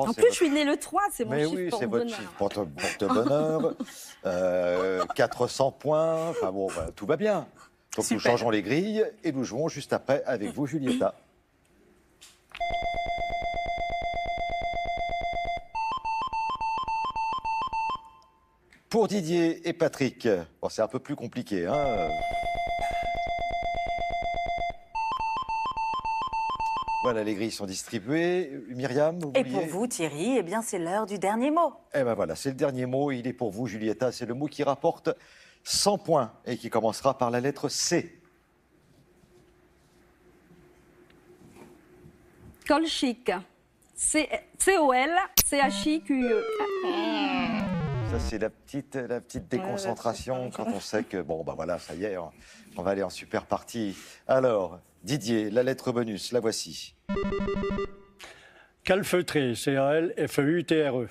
3. En plus, je suis née le 3, c'est mon Mais chiffre oui, c'est porte-bonheur. votre chiffre porte-bonheur. 400 points. Enfin bon, voilà, tout va bien. Donc Super. nous changeons les grilles et nous jouons juste après avec vous, Julieta. Pour Didier et Patrick, bon, c'est un peu plus compliqué, hein. Voilà, les grilles sont distribuées. Myriam, vous Et vouliez... pour vous, Thierry, eh bien, c'est l'heure du dernier mot. Eh ben voilà, c'est le dernier mot. Il est pour vous, Julieta. C'est le mot qui rapporte 100 points et qui commencera par la lettre C. Colchique. C-O-L-C-H-I-Q-E. Ça, c'est la petite déconcentration quand on sait que, bon, ben voilà, ça y est, on va aller en super partie. Alors, Didier, la lettre bonus, la voici. Calfeutré, C-A-L-F-E-U-T-R-E.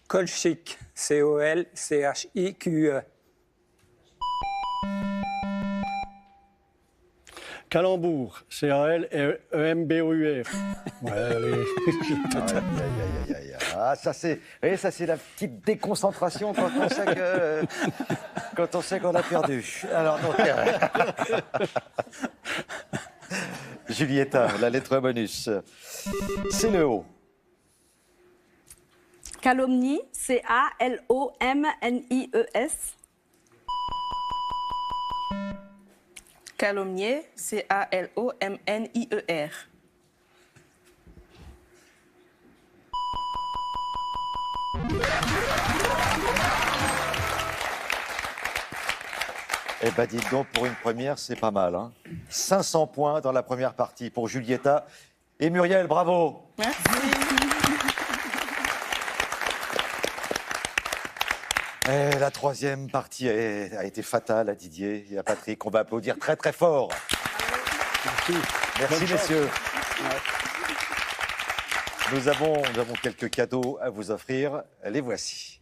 Colchique, C-O-L-C-H-I-Q-E. Calembour, C-A-L-E-M-B-O-U-R. Ouais, allez. Ah, ça c'est la petite déconcentration quand on sait qu'on a perdu. Alors donc, Julieta, la lettre bonus, c'est le O. Calomnie. C-A-L-O-M-N-I-E-S. Calomnier, C-A-L-O-M-N-I-E-R. Eh ben dites donc, pour une première, c'est pas mal. Hein. 500 points dans la première partie pour Julieta. Et Muriel, bravo. Merci. Et la troisième partie a été fatale à Didier et à Patrick. On va applaudir très très fort. Merci messieurs. Nous avons quelques cadeaux à vous offrir. Les voici.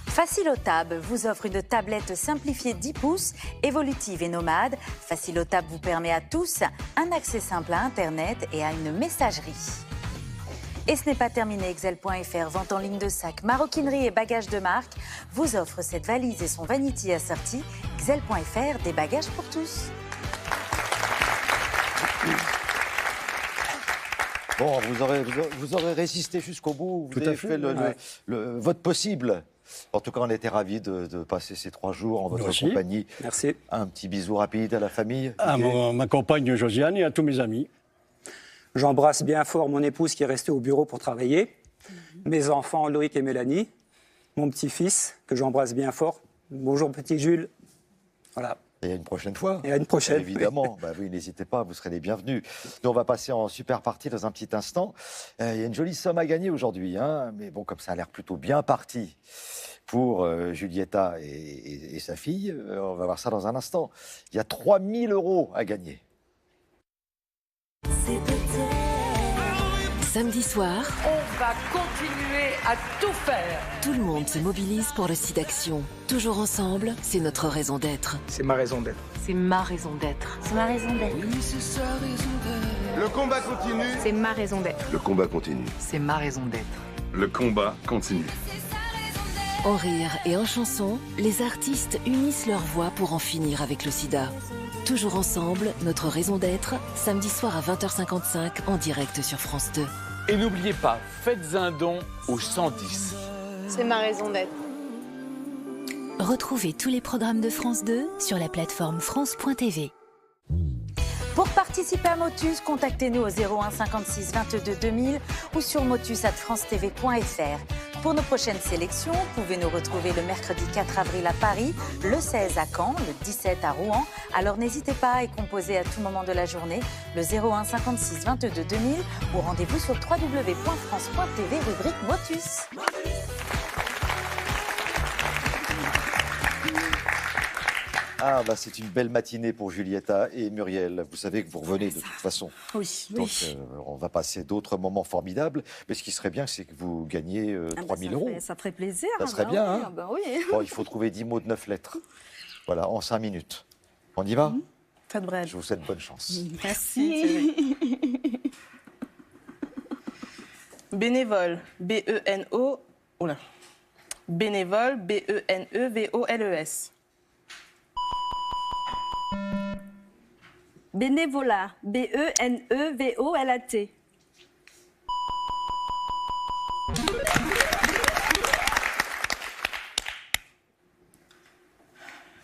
Facilotab vous offre une tablette simplifiée 10 pouces, évolutive et nomade. Facilotab vous permet à tous un accès simple à Internet et à une messagerie. Et ce n'est pas terminé, Exel.fr, vente en ligne de sacs, maroquinerie et bagages de marque, vous offre cette valise et son vanity assorti. Exel.fr, des bagages pour tous. Bon, vous aurez résisté jusqu'au bout. Vous Tout à avez fait, fait ouais. votre possible. En tout cas, on était ravis de passer ces 3 jours en votre Moi aussi. compagnie. Merci. Un petit bisou rapide à la famille. À ma compagne Josiane et à tous mes amis. J'embrasse bien fort mon épouse qui est restée au bureau pour travailler, mes enfants Loïc et Mélanie, mon petit-fils que j'embrasse bien fort. Bonjour petit Jules. Voilà. Et à une prochaine fois. Et à une prochaine. Évidemment. Bah oui, n'hésitez pas, vous serez les bienvenus. Nous, on va passer en super partie dans un petit instant. Il y a une jolie somme à gagner aujourd'hui. Hein, mais bon, comme ça a l'air plutôt bien parti pour Julieta et sa fille, on va voir ça dans un instant. Il y a 3 000 € à gagner. Samedi soir, On va continuer à tout faire. tout le monde se mobilise pour le SIDAction. Toujours ensemble, c'est notre raison d'être. C'est ma raison d'être. C'est ma raison d'être. C'est ma raison d'être. Le combat continue. C'est ma raison d'être. Le combat continue. C'est ma raison d'être. Le combat continue. En rire et en chanson, les artistes unissent leurs voix pour en finir avec le sida. Toujours ensemble, notre raison d'être, samedi soir à 20h55 en direct sur France 2. Et n'oubliez pas, faites un don au 110. C'est ma raison d'être. Retrouvez tous les programmes de France 2 sur la plateforme France.tv. Pour participer à Motus, contactez-nous au 01 56 22 2000 ou sur motus@francetv.fr. Pour nos prochaines sélections, vous pouvez nous retrouver le mercredi 4 avril à Paris, le 16 à Caen, le 17 à Rouen. Alors n'hésitez pas à y composer à tout moment de la journée le 01 56 22 2000 ou rendez-vous sur www.france.tv rubrique Motus. Ah, bah c'est une belle matinée pour Julieta et Muriel. Vous savez que vous revenez de toute façon. Oui, Donc, oui. on va passer d'autres moments formidables. Mais ce qui serait bien, c'est que vous gagniez 3 000 €. Ça ferait plaisir. Ça serait bien, oui, hein. bah oui. Bon, il faut trouver 10 mots de 9 lettres. Voilà, en 5 minutes. On y va Ça devrait être. Je vous souhaite bonne chance. Merci. Bénévole, B-E-N-O. Oula. Bénévole, B-E-N-E-V-O-L-E-S. Bénévolat, B-E-N-E-V-O-L-A-T.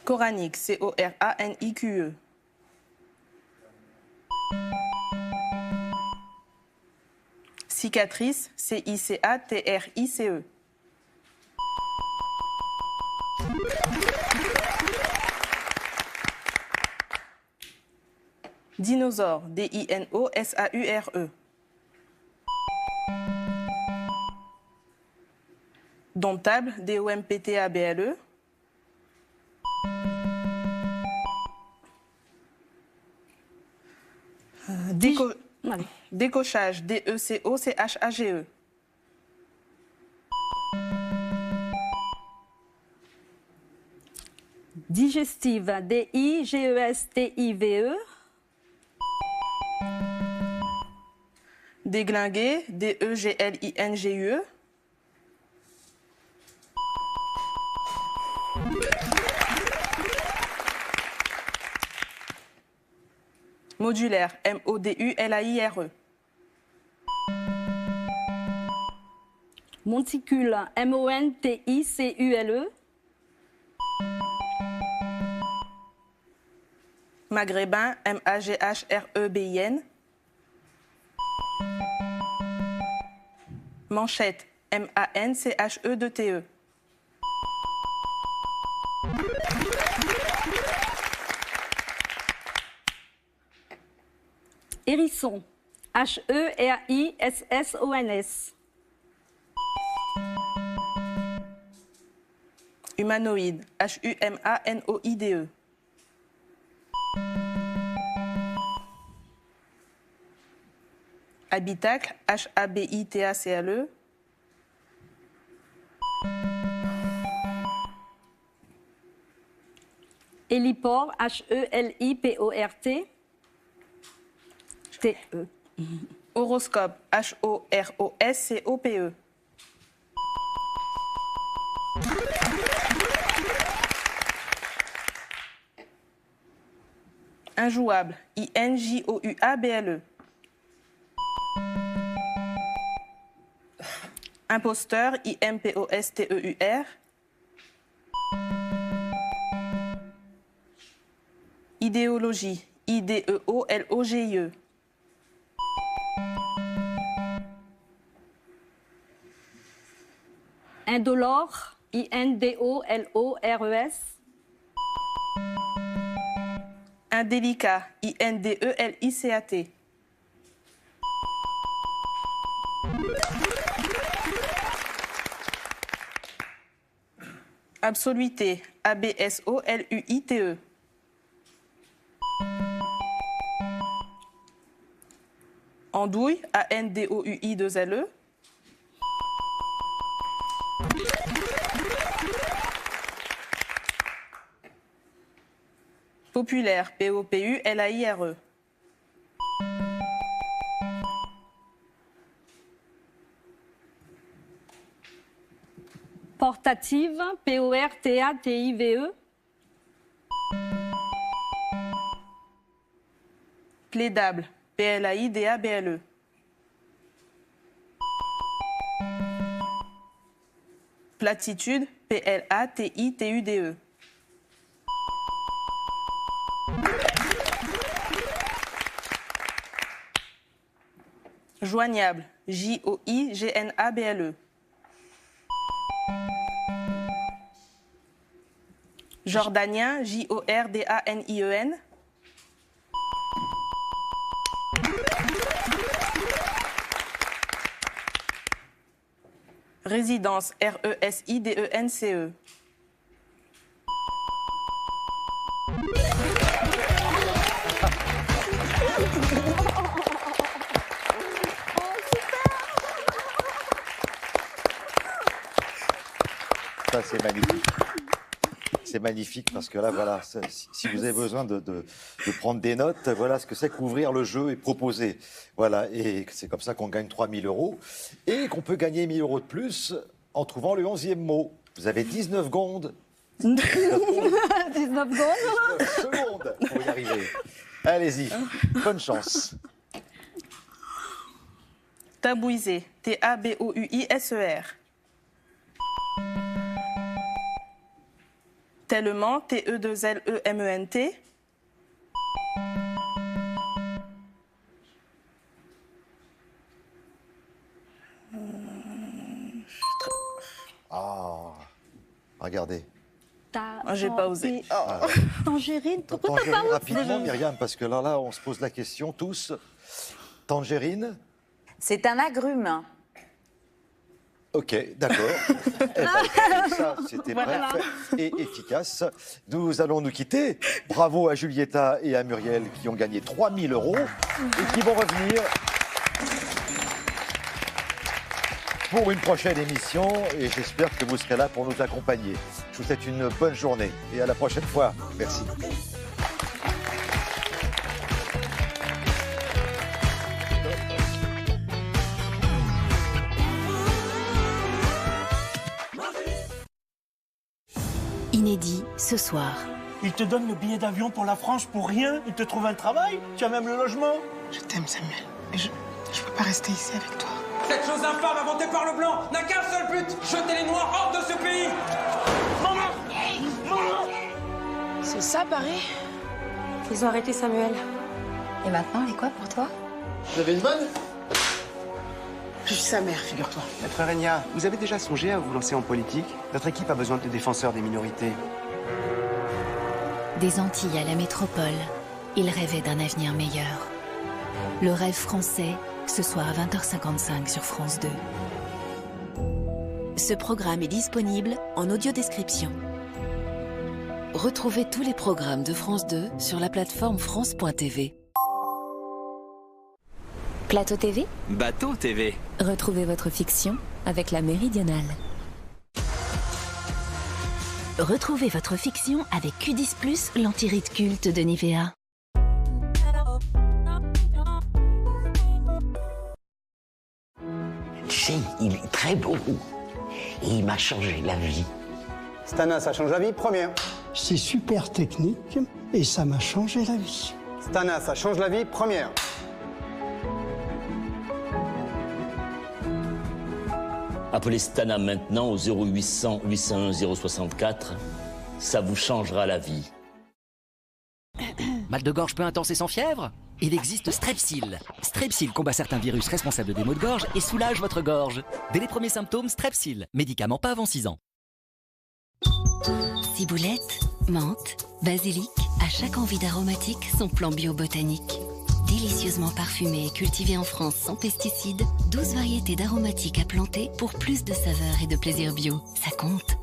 Coranique, C-O-R-A-N-I-Q-E. Cicatrice, C-I-C-A-T-R-I-C-E. Dinosaure, D-I-N-O-S-A-U-R-E. Domptable, D-O-M-P-T-A-B-L-E. Décochage, D-E-C-O-C-H-A-G-E. Digestive, D-I-G-E-S-T-I-V-E. Déglingué, D-E-G-L-I-N-G-U-E. Modulaire, M-O-D-U-L-A-I-R-E. Monticule, M-O-N-T-I-C-U-L-E. Maghrébin, M-A-G-H-R-E-B-I-N. Manchette, M-A-N-C-H-E-D-T-E. Hérisson, H-E-R-I-S-S-O-N-S. Humanoïde, H-U-M-A-N-O-I-D-E. Habitacle, H-A-B-I-T-A-C-L-E. Héliport, H-E-L-I-P-O-R-T. T-E. Horoscope, H-O-R-O-S-C-O-P-E. Injouable, I-N-J-O-U-A-B-L-E. Imposteur, I-M-P-O-S-T-E-U-R. Idéologie, I-D-E-O-L-O-G-I-E. Indolore, I-N-D-O-L-O-R-E-S. Indélicat, I-N-D-E-L-I-C-A-T. Absoluité, A-B-S-O-L-U-I-T-E. Andouille, A-N-D-O-U-I-2-L-E. Populaire, P-O-P-U-L-A-I-R-E. Portative, P-O-R-T-A-T-I-V-E. Plaidable, P-L-A-I-D-A-B-L-E. Platitude, P-L-A-T-I-T-U-D-E. Joignable, J-O-I-G-N-A-B-L-E. Jordanien, J-O-R-D-A-N-I-E-N. Résidence, R-E-S-I-D-E-N-C-E. Ça, c'est magnifique. C'est magnifique parce que là, voilà, si vous avez besoin de prendre des notes, voilà ce que c'est qu'ouvrir le jeu et proposer. Voilà, et c'est comme ça qu'on gagne 3 000 € et qu'on peut gagner 1 000 € de plus en trouvant le 11e mot. Vous avez 19 secondes. 19 secondes 19 secondes pour y arriver. Allez-y, bonne chance. Tabouiser. T-A-B-O-U-I-S-E-R. Tellement. T-E-2-L-E-M-E-N-T. Ah, regardez. J'ai pas osé. Tangerine. Pourquoi t'as Tangerine pas osé rapidement, Myriam, parce que là, on se pose la question tous. Tangerine. C'est un agrume. Ok, d'accord. Eh ben, ça, c'était Voilà. bref et efficace. Nous allons nous quitter. Bravo à Julieta et à Muriel qui ont gagné 3 000 € et qui vont revenir pour une prochaine émission. Et j'espère que vous serez là pour nous accompagner. Je vous souhaite une bonne journée et à la prochaine fois. Merci. Inédit ce soir. Ils te donnent le billet d'avion pour la France pour rien. Ils te trouvent un travail. Tu as même le logement. Je t'aime, Samuel. Et je peux pas rester ici avec toi. Cette chose infâme inventée par le blanc n'a qu'un seul but, jeter les noirs hors de ce pays. Maman, c'est ça, Paris? Ils ont arrêté Samuel. Et maintenant, elle est quoi pour toi? Vous avez une bonne? Je suis sa mère, figure-toi. Maître Régna, vous avez déjà songé à vous lancer en politique? Notre équipe a besoin de défenseurs des minorités. Des Antilles à la métropole, il rêvait d'un avenir meilleur. Le rêve français, ce soir à 20h55 sur France 2. Ce programme est disponible en audiodescription. Retrouvez tous les programmes de France 2 sur la plateforme France.tv. Plateau TV, Bateau TV. retrouvez votre fiction avec la Méridionale. Retrouvez votre fiction avec Q10+, l'antiride culte de Nivea. Tu sais, il est très beau. Et il m'a changé la vie. Stana, ça change la vie, première. C'est super technique et ça m'a changé la vie. Stana, ça change la vie, première. Appelez Stana maintenant au 0800 801 064. Ça vous changera la vie. Mal de gorge peu intense et sans fièvre? Il existe Strepsil. Strepsil combat certains virus responsables des maux de gorge et soulage votre gorge. Dès les premiers symptômes, Strepsil. Médicament pas avant 6 ans. Ciboulette, menthe, basilic, à chaque envie d'aromatique, son plan bio-botanique. Délicieusement parfumé et cultivé en France sans pesticides, 12 variétés d'aromatiques à planter pour plus de saveur et de plaisir bio. Ça compte.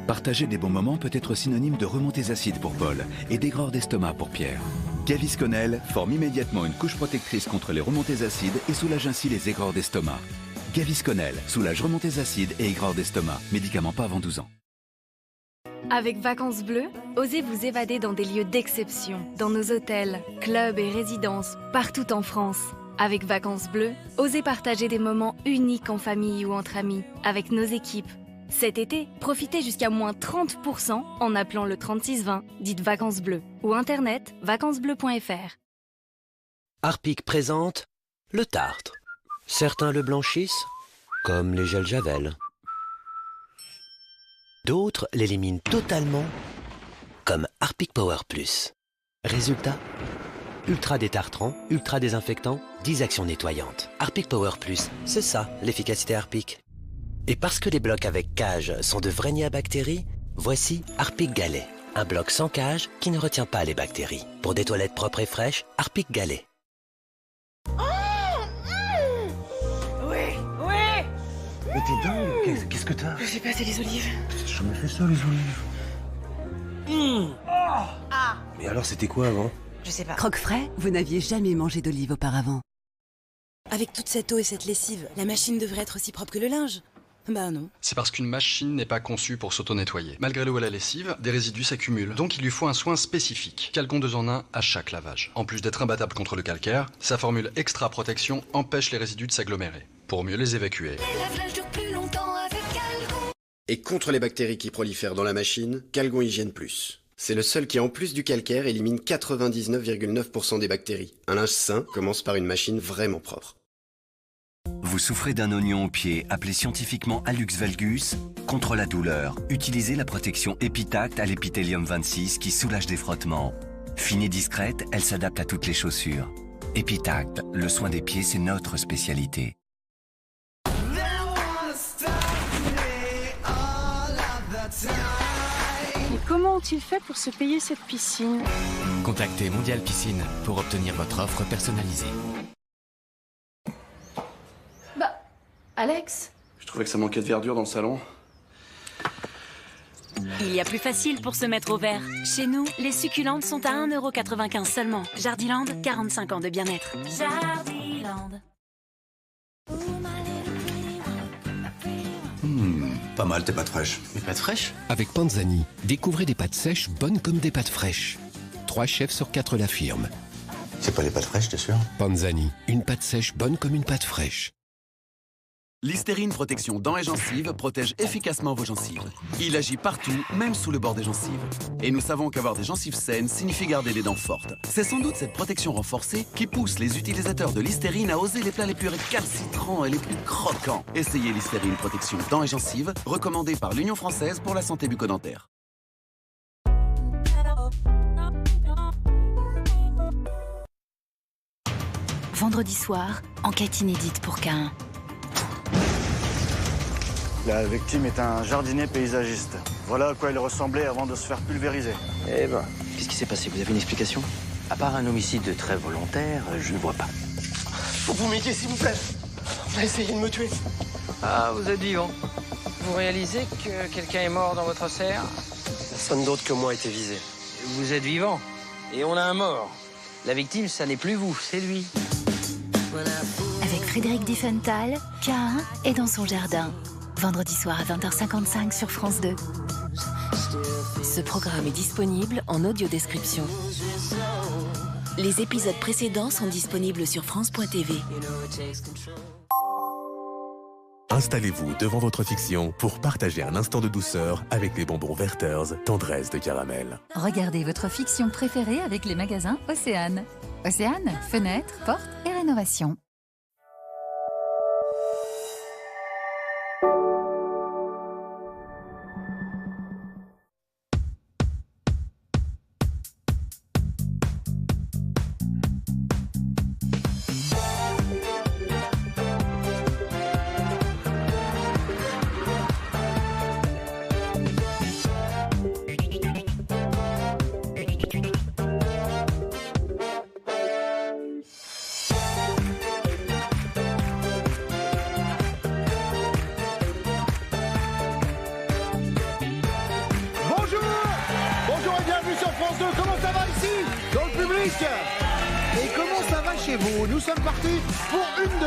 Partager des bons moments peut être synonyme de remontées acides pour Paul et d'aigreur d'estomac pour Pierre. Gavisconel forme immédiatement une couche protectrice contre les remontées acides et soulage ainsi les aigreurs d'estomac. Gavisconel soulage remontées acides et aigreur d'estomac. Médicament pas avant 12 ans. Avec Vacances Bleues, osez vous évader dans des lieux d'exception, dans nos hôtels, clubs et résidences, partout en France. Avec Vacances Bleues, osez partager des moments uniques en famille ou entre amis, avec nos équipes. Cet été, profitez jusqu'à moins 30% en appelant le 3620, dites Vacances Bleues, ou internet vacancesbleues.fr. Harpic présente le tartre. Certains le blanchissent, comme les gels Javel. D'autres l'éliminent totalement, comme Harpic Power Plus. Résultat, ultra détartrant, ultra désinfectant, 10 actions nettoyantes. Harpic Power Plus, c'est ça l'efficacité Harpic. Et parce que les blocs avec cage sont de vrais nids à bactéries, voici Harpic Galet. Un bloc sans cage qui ne retient pas les bactéries. Pour des toilettes propres et fraîches, Harpic Galet. Mais t'es dingue. Qu'est-ce que t'as? Je sais pas, c'est les olives. J'ai jamais fait ça, les olives. Mais alors, c'était quoi avant? Je sais pas. Croque-Frais, vous n'aviez jamais mangé d'olive auparavant. Avec toute cette eau et cette lessive, la machine devrait être aussi propre que le linge. Bah non. C'est parce qu'une machine n'est pas conçue pour s'auto-nettoyer. Malgré l'eau et la lessive, des résidus s'accumulent. Donc il lui faut un soin spécifique. Calgon 2 en 1 à chaque lavage. En plus d'être imbattable contre le calcaire, sa formule extra protection empêche les résidus de s'agglomérer. Pour mieux les évacuer. Les lave-linges durent plus longtemps avec Calgon. Et contre les bactéries qui prolifèrent dans la machine, Calgon Hygiène Plus. C'est le seul qui, en plus du calcaire, élimine 99,9% des bactéries. Un linge sain commence par une machine vraiment propre. Vous souffrez d'un oignon au pied, appelé scientifiquement Hallux valgus? Contre la douleur, utilisez la protection Epitact à l'épithélium 26 qui soulage des frottements. Fine et discrète, elle s'adapte à toutes les chaussures. Epitact, le soin des pieds, c'est notre spécialité. Mais comment ont-ils fait pour se payer cette piscine? Contactez Mondial Piscine pour obtenir votre offre personnalisée. Bah, Alex? Je trouvais que ça manquait de verdure dans le salon. Il y a plus facile pour se mettre au vert. Chez nous, les succulentes sont à 1,95 € seulement. Jardiland, 45 ans de bien-être. Jardiland. Pas mal tes pâtes fraîches. Mes pâtes fraîches? Avec Panzani, découvrez des pâtes sèches bonnes comme des pâtes fraîches. 3 chefs sur 4 l'affirment. C'est pas les pâtes fraîches, t'es sûr? Panzani, une pâte sèche bonne comme une pâte fraîche. Listerine Protection Dents et Gencives protège efficacement vos gencives. Il agit partout, même sous le bord des gencives. Et nous savons qu'avoir des gencives saines signifie garder les dents fortes. C'est sans doute cette protection renforcée qui pousse les utilisateurs de Listerine à oser les plats les plus récalcitrants et les plus croquants. Essayez Listerine Protection Dents et Gencives, recommandée par l'Union française pour la santé bucco-dentaire. Vendredi soir, enquête inédite pour Cain. La victime est un jardinier paysagiste. Voilà à quoi il ressemblait avant de se faire pulvériser. Eh ben, qu'est-ce qui s'est passé? Vous avez une explication? À part un homicide très volontaire, je ne vois pas. Faut que vous m'aidiez, s'il vous plaît. On a essayé de me tuer. Ah, vous êtes vivant. Vous réalisez que quelqu'un est mort dans votre serre? Personne d'autre que moi a été visé. Vous êtes vivant. Et on a un mort. La victime, ça n'est plus vous, c'est lui. Avec Frédéric Diffenthal, Cain est dans son jardin. Vendredi soir à 20h55 sur France 2. Ce programme est disponible en audio-description. Les épisodes précédents sont disponibles sur France.tv. Installez-vous devant votre fiction pour partager un instant de douceur avec les bonbons Werther's tendresse de caramel. Regardez votre fiction préférée avec les magasins Océane. Océane, fenêtres, portes et rénovation. Et comment ça va chez vous? Nous sommes partis pour une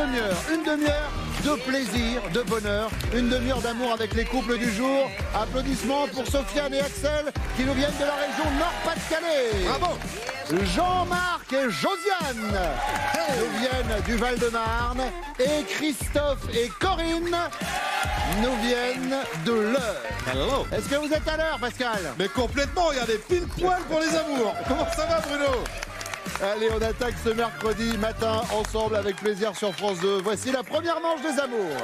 demi-heure de plaisir, de bonheur, une demi-heure d'amour avec les couples du jour. Applaudissements pour Sofiane et Axel qui nous viennent de la région Nord-Pas-de-Calais. Bravo. Jean-Marc et Josiane nous viennent du Val-de-Marne et Christophe et Corinne nous viennent de l'Eure. Est-ce que vous êtes à l'heure, Pascal? Mais complètement, regardez, pile poil pour les amours. Comment ça va, Bruno? Allez, on attaque ce mercredi matin ensemble avec plaisir sur France 2. Voici la première manche des amours.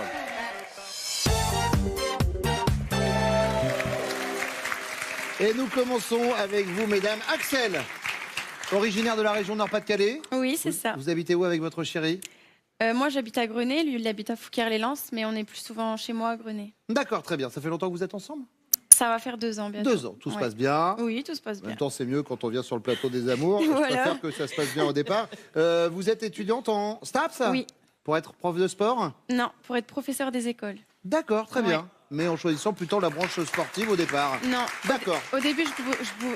Et nous commençons avec vous, mesdames. Axel, originaire de la région Nord-Pas-de-Calais. Oui, c'est ça. Vous habitez où avec votre chéri? Moi, j'habite à Grenay, lui, il habite à Fouquier-les-Lances, mais on est plus souvent chez moi à Grenay. D'accord, très bien. Ça fait longtemps que vous êtes ensemble? Ça va faire 2 ans, bientôt. 2 ans, tout se passe bien. Oui, tout se passe bien. En même temps, c'est mieux quand on vient sur le plateau des amours. Voilà. Je préfère que ça se passe bien au départ. Vous êtes étudiante en STAPS? Oui. Pour être prof de sport? Non, pour être professeur des écoles. D'accord, très bien. mais en choisissant plutôt la branche sportive au départ. Non. D'accord. Au début,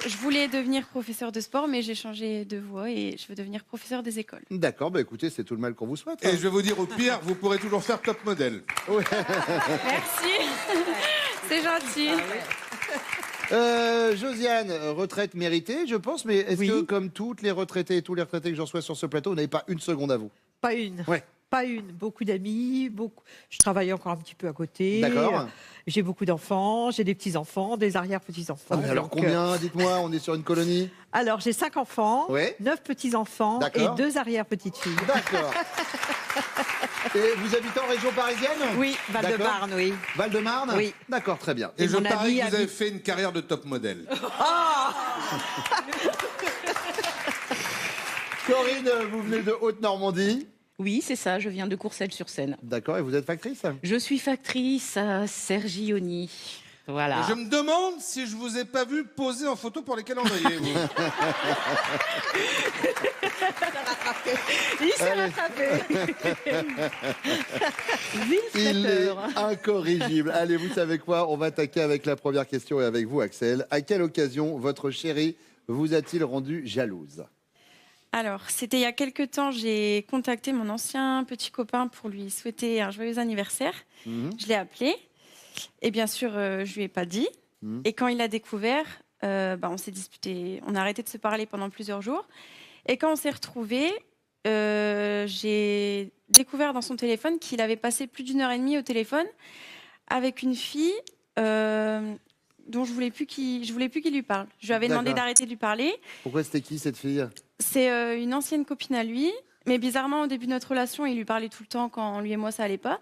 je voulais devenir professeur de sport, mais j'ai changé de voie et je veux devenir professeur des écoles. D'accord, bah écoutez, c'est tout le mal qu'on vous souhaite. Et je vais vous dire, au pire, vous pourrez toujours faire top modèle. Ouais. Merci. C'est gentil. Josiane, retraite méritée, je pense, mais est-ce que, comme toutes les retraités et tous les retraités que j'en reçois sur ce plateau, vous n'avez pas une seconde à vous? Pas une. Ouais. Pas une. Beaucoup d'amis, je travaille encore un petit peu à côté. D'accord. J'ai beaucoup d'enfants, j'ai des petits-enfants, des arrière-petits-enfants. Ah, alors combien, dites-moi, on est sur une colonie? Alors j'ai 5 enfants, 9 petits-enfants et 2 arrière-petites-filles. D'accord. Et vous habitez en région parisienne? Oui, Val-de-Marne, oui. Val-de-Marne? Oui. D'accord, très bien. Et je parie que vous avez fait une carrière de top modèle. Corinne, vous venez de Haute-Normandie? Oui, c'est ça, je viens de Courcelles-sur-Seine. D'accord, et vous êtes factrice? Je suis factrice à Sergioni. Voilà. Et je me demande si je vous ai pas vu poser en photo pour les calendriers, vous. Il s'est rattrapé. Il est incorrigible. Allez, vous savez quoi? On va attaquer avec la première question et avec vous, Axel. À quelle occasion votre chéri vous a-t-il rendu jalouse? Alors, c'était il y a quelques temps, j'ai contacté mon ancien petit copain pour lui souhaiter un joyeux anniversaire. Je l'ai appelé et bien sûr, je lui ai pas dit. Et quand il a découvert, on s'est disputé, on a arrêté de se parler pendant plusieurs jours. Et quand on s'est retrouvés, j'ai découvert dans son téléphone qu'il avait passé plus d'1 heure et demie au téléphone avec une fille dont je voulais plus qu'il lui parle. Je lui avais demandé d'arrêter de lui parler. Pourquoi c'était qui cette fille? C'est une ancienne copine à lui, mais bizarrement au début de notre relation, il lui parlait tout le temps quand lui et moi ça allait pas.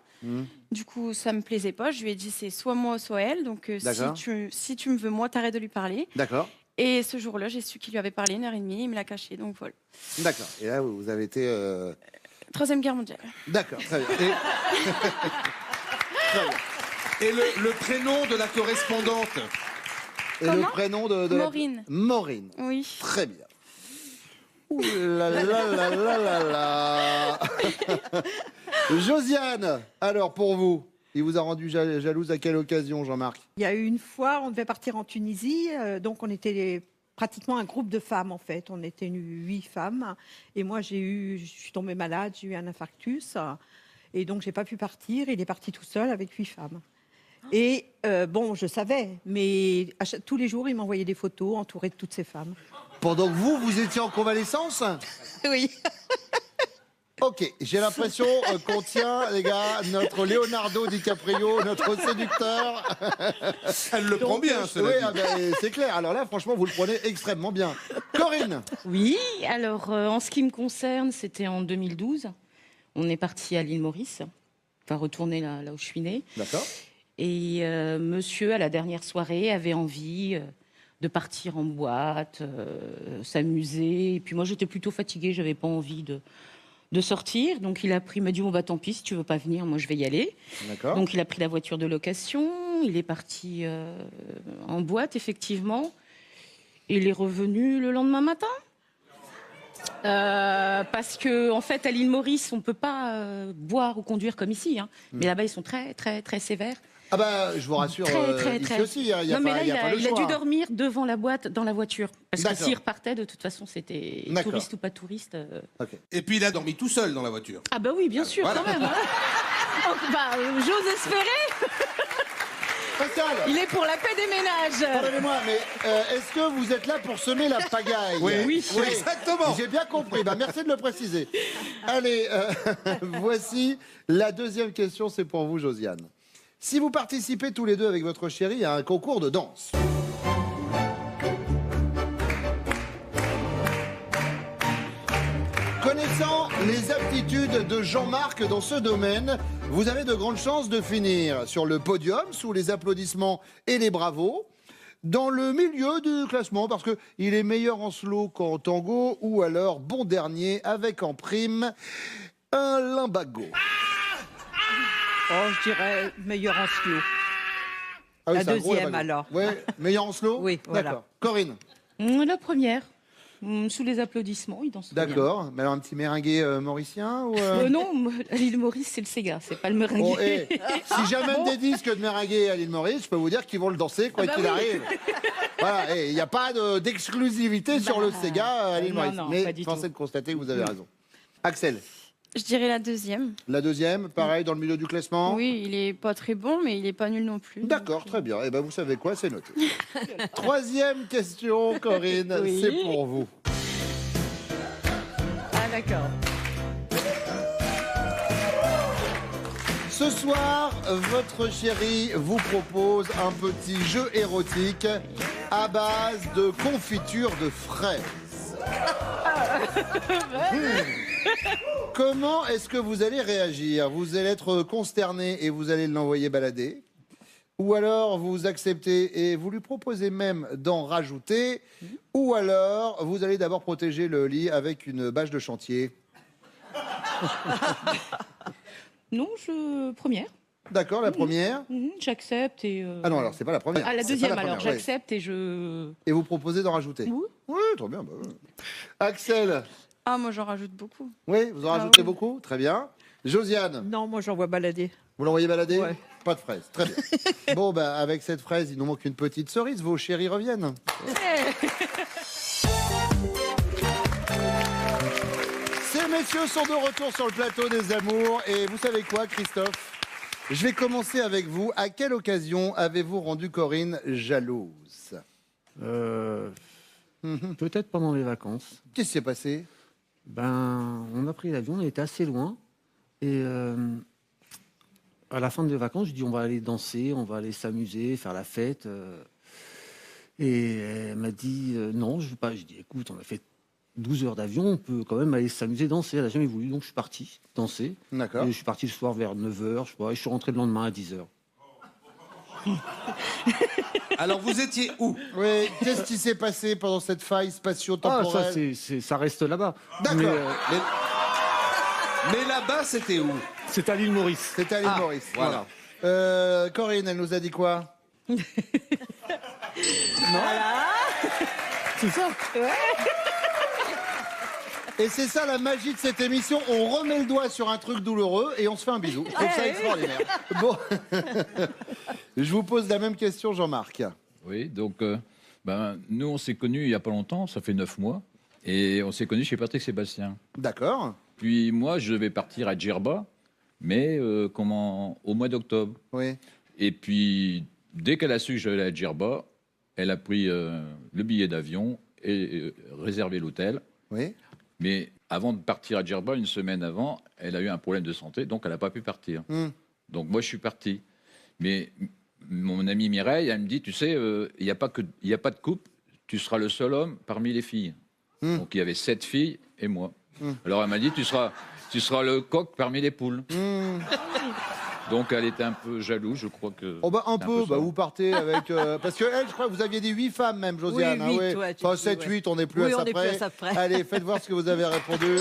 Du coup, ça me plaisait pas. Je lui ai dit c'est soit moi soit elle. Donc si tu me veux moi, t'arrêtes de lui parler. D'accord. Et ce jour-là, j'ai su qu'il lui avait parlé 1 heure et demie. Il me l'a caché, donc voilà. D'accord. Et là, vous avez été. 3e guerre mondiale. D'accord, très bien. Et le prénom de la correspondante? Et le prénom de Maureen. Maureen. Oui. Très bien. Ouh là là là là là là. Josiane, alors pour vous, il vous a rendu jalouse à quelle occasion, Jean-Marc? Il y a eu une fois, on devait partir en Tunisie, donc on était pratiquement un groupe de femmes en fait. On était 8 femmes et moi je suis tombée malade, j'ai eu un infarctus et donc j'ai pas pu partir. Il est parti tout seul avec 8 femmes. Et je savais, mais tous les jours il m'envoyait des photos entouré de toutes ces femmes. Pendant que vous étiez en convalescence? Oui. Ok, j'ai l'impression qu'on tient, les gars, notre Leonardo DiCaprio, notre séducteur. Elle le prend bien, oui, c'est clair. Alors là, franchement, vous le prenez extrêmement bien. Corinne? Oui, alors en ce qui me concerne, c'était en 2012. On est parti à l'île Maurice, enfin retourner là où je suis née. D'accord. Et monsieur, à la dernière soirée, avait envie de partir en boîte, s'amuser. Et puis moi, j'étais plutôt fatiguée, j'avais pas envie de sortir. Donc il m'a dit, tant pis, si tu veux pas venir, moi je vais y aller. D'accord. Donc il a pris la voiture de location, il est parti en boîte, effectivement. Il est revenu le lendemain matin. Parce que en fait, à l'île Maurice, on peut pas boire ou conduire comme ici. Mais là-bas, ils sont très, très, très sévères. Ah bah, je vous rassure, ici aussi, il y a pas le choix. Il a dû dormir devant la boîte, dans la voiture. Parce que s'il repartait, de toute façon, c'était touriste ou pas touriste. Et puis il a dormi tout seul dans la voiture. Ah bah oui, bien sûr, voilà. quand même. J'ose espérer. Pascal, il est pour la paix des ménages. Pardonnez-moi, mais est-ce que vous êtes là pour semer la pagaille? Oui, exactement. J'ai bien compris, merci de le préciser. Allez, voici la deuxième question, c'est pour vous, Josiane. Si vous participez tous les deux avec votre chérie à un concours de danse, connaissant les aptitudes de Jean-Marc dans ce domaine, vous avez de grandes chances de finir sur le podium sous les applaudissements et les bravos, dans le milieu du classement, parce qu'il est meilleur en slow qu'en tango, ou alors bon dernier avec en prime un limbago. Oh, je dirais meilleur en slow. Ah oui, la deuxième alors. Ouais, meilleur en slow? Oui, voilà. D'accord. Corinne? La première. Sous les applaudissements, il danse bien. D'accord. Mais alors un petit méringué mauricien ou Non, à l'île Maurice, c'est le Sega, c'est pas le méringué. Oh, si jamais des disques de méringué à l'île Maurice, je peux vous dire qu'ils vont le danser quoi qu'il arrive. Voilà, il n'y a pas d'exclusivité sur le Sega à l'île Maurice. Mais force est de constater que vous avez raison. Axel. Je dirais la deuxième. La deuxième, pareil, dans le milieu du classement. Oui, il est pas très bon, mais il est pas nul non plus. D'accord, très bien. Et ben vous savez quoi, c'est noté. Troisième question, Corinne, c'est pour vous. Ah d'accord. Ce soir, votre chérie vous propose un petit jeu érotique à base de confiture de fraises. Comment est-ce que vous allez réagir? Vous allez être consterné et vous allez l'envoyer balader? Ou alors vous acceptez et vous lui proposez même d'en rajouter? Ou alors vous allez d'abord protéger le lit avec une bâche de chantier? Non, première. D'accord, la première. J'accepte et... Ah non, alors c'est pas la première. Ah, la C'est deuxième, pas la alors première, j'accepte et je... Et vous proposez d'en rajouter? Oui. Oui, très bien. Bah, ouais. Axel? Ah, moi j'en rajoute beaucoup. Oui, vous en rajoutez beaucoup? Très bien. Josiane? Non, moi j'envoie balader. Vous l'envoyez balader? Ouais. Pas de fraise, très bien. Bon, bah, avec cette fraise, il nous manque une petite cerise. Vos chéris reviennent. Ces messieurs sont de retour sur le plateau des amours. Et vous savez quoi, Christophe? Je vais commencer avec vous. À quelle occasion avez-vous rendu Corinne jalouse? Peut-être pendant les vacances. Qu'est-ce qui s'est passé? On a pris l'avion, on était assez loin. Et à la fin des vacances, je dis on va aller danser, on va aller s'amuser, faire la fête. Et elle m'a dit non, je ne veux pas. Je dis écoute, on a fait 12 heures d'avion, on peut quand même aller s'amuser, danser. Elle n'a jamais voulu, donc je suis parti danser. D'accord. Et je suis parti le soir vers 9h, je crois, et je suis rentré le lendemain à 10h. Alors vous étiez où? Oui, qu'est-ce qui s'est passé pendant cette faille spatio-temporelle? Ça reste là-bas. D'accord. Mais là-bas, c'était où? C'est à l'île Maurice. C'était à l'île Maurice. Voilà. Corinne, elle nous a dit quoi? Non. Voilà. C'est ça. Ouais. Et c'est ça la magie de cette émission. On remet le doigt sur un truc douloureux et on se fait un bisou. Je trouve ça extraordinaire. Bon. Je vous pose la même question, Jean-Marc. Oui, donc nous, on s'est connus il n'y a pas longtemps, ça fait 9 mois. Et on s'est connus chez Patrick Sébastien. D'accord. Puis moi, je devais partir à Djerba, mais au mois d'octobre. Oui. Et puis, dès qu'elle a su que j'allais à Djerba, elle a pris le billet d'avion et réservé l'hôtel. Oui. Mais avant de partir à Djerba, une semaine avant, elle a eu un problème de santé, donc elle n'a pas pu partir. Donc moi, je suis parti. Mais mon amie Mireille, elle me dit, tu sais, il n'y a pas de couple, tu seras le seul homme parmi les filles. Donc il y avait 7 filles et moi. Alors elle m'a dit, tu seras le coq parmi les poules. Donc elle était un peu jalouse, je crois que... Oh bah un peu, vous partez avec... parce que elle, je crois que vous aviez dit 8 femmes même, Josiane. Oui, 8, hein, ouais, enfin 7, 8, on n'est plus, à ça près. Allez, faites voir ce que vous avez répondu.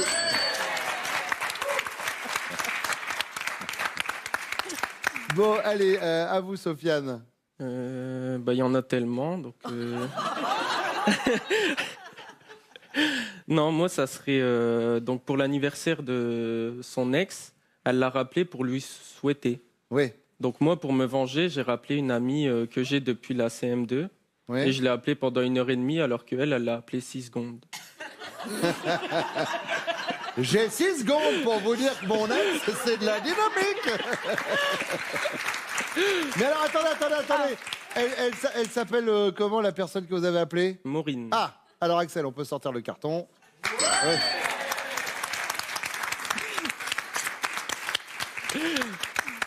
Bon, allez, à vous, Sofiane. Il y en a tellement, donc... Non, moi, ça serait... donc, pour l'anniversaire de son ex, elle l'a rappelé pour lui souhaiter. Oui. Donc, moi, pour me venger, j'ai rappelé une amie que j'ai depuis la CM2. Oui. Et je l'ai appelée pendant 1h30, alors qu'elle, elle l'a appelée 6 secondes. J'ai 6 secondes pour vous dire que mon ex, c'est de la dynamique. Mais alors, attendez. Elle s'appelle comment, la personne que vous avez appelée? Maureen. Ah, alors Axel, on peut sortir le carton. Ouais.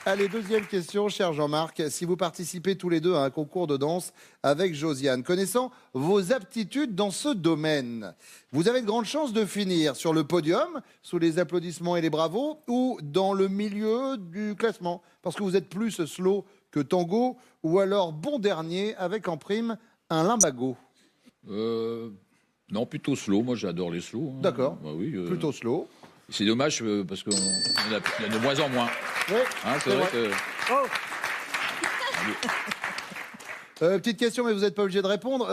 Allez, deuxième question, cher Jean-Marc. Si vous participez tous les deux à un concours de danse avec Josiane, connaissant vos aptitudes dans ce domaine, vous avez de grandes chances de finir sur le podium, sous les applaudissements et les bravos, ou dans le milieu du classement, parce que vous êtes plus slow que tango, ou alors bon dernier avec en prime un limbago. Non, plutôt slow. Moi, j'adore les slow. Hein. D'accord. Bah oui, plutôt slow. C'est dommage parce qu'il y en a de moins en moins. Oui, hein, c'est vrai que... Petite question, mais vous n'êtes pas obligé de répondre.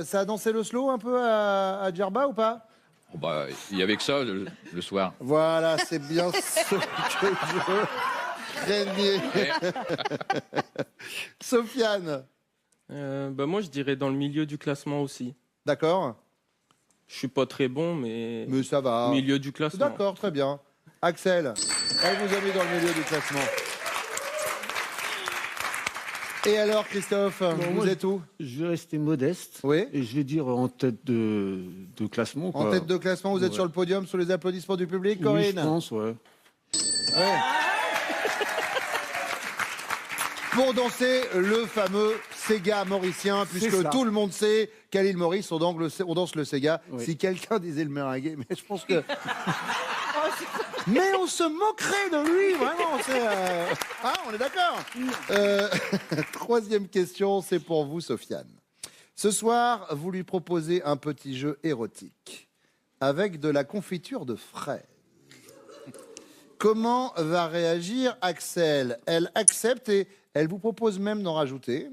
Ça a dansé le slow un peu à Djerba ou pas? Oh, bah, il y avait que ça le soir. Voilà, c'est bien ce que je craignais. Sofiane. Moi, je dirais dans le milieu du classement aussi. D'accord. Je suis pas très bon, mais ça va. Milieu du classement. D'accord, très bien. Axel, elle vous a mis dans le milieu du classement. Et alors, Christophe, vous êtes où? Je vais rester modeste. Oui. Et je vais dire en tête de classement. Quoi. En tête de classement, vous êtes sur le podium sous les applaudissements du public, Corinne? Oui, je pense, ouais. Pour danser le fameux Sega mauricien, puisque tout le monde sait qu'à l'île Maurice, on danse le Sega. Oui. Si quelqu'un disait le meringue, mais je pense que... Mais on se moquerait de lui, vraiment. On est d'accord. Troisième question, c'est pour vous, Sofiane. Ce soir, vous lui proposez un petit jeu érotique avec de la confiture de fraises. Comment va réagir Axel? Elle accepte et elle vous propose même d'en rajouter.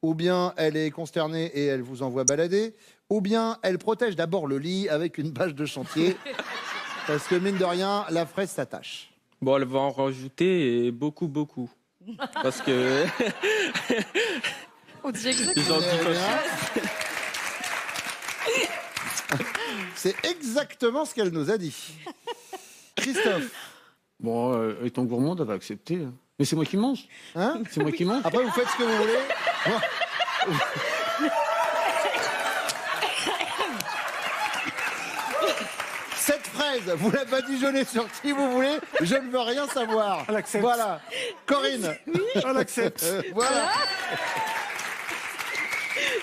Ou bien elle est consternée et elle vous envoie balader. Ou bien elle protège d'abord le lit avec une bâche de chantier. Parce que mine de rien, la fraise s'attache. Bon, elle va en rajouter et beaucoup. Parce que... On dit exactement. C'est exactement ce qu'elle nous a dit. Christophe. Bon, étant gourmande, elle va accepter. Hein. Mais c'est moi qui mange. Hein? C'est moi qui mange. Après, vous faites ce que vous voulez. Cette fraise, vous la badigeonnez sur qui vous voulez, je ne veux rien savoir. Elle accepte. Voilà. Corinne. Oui. Elle accepte. Voilà.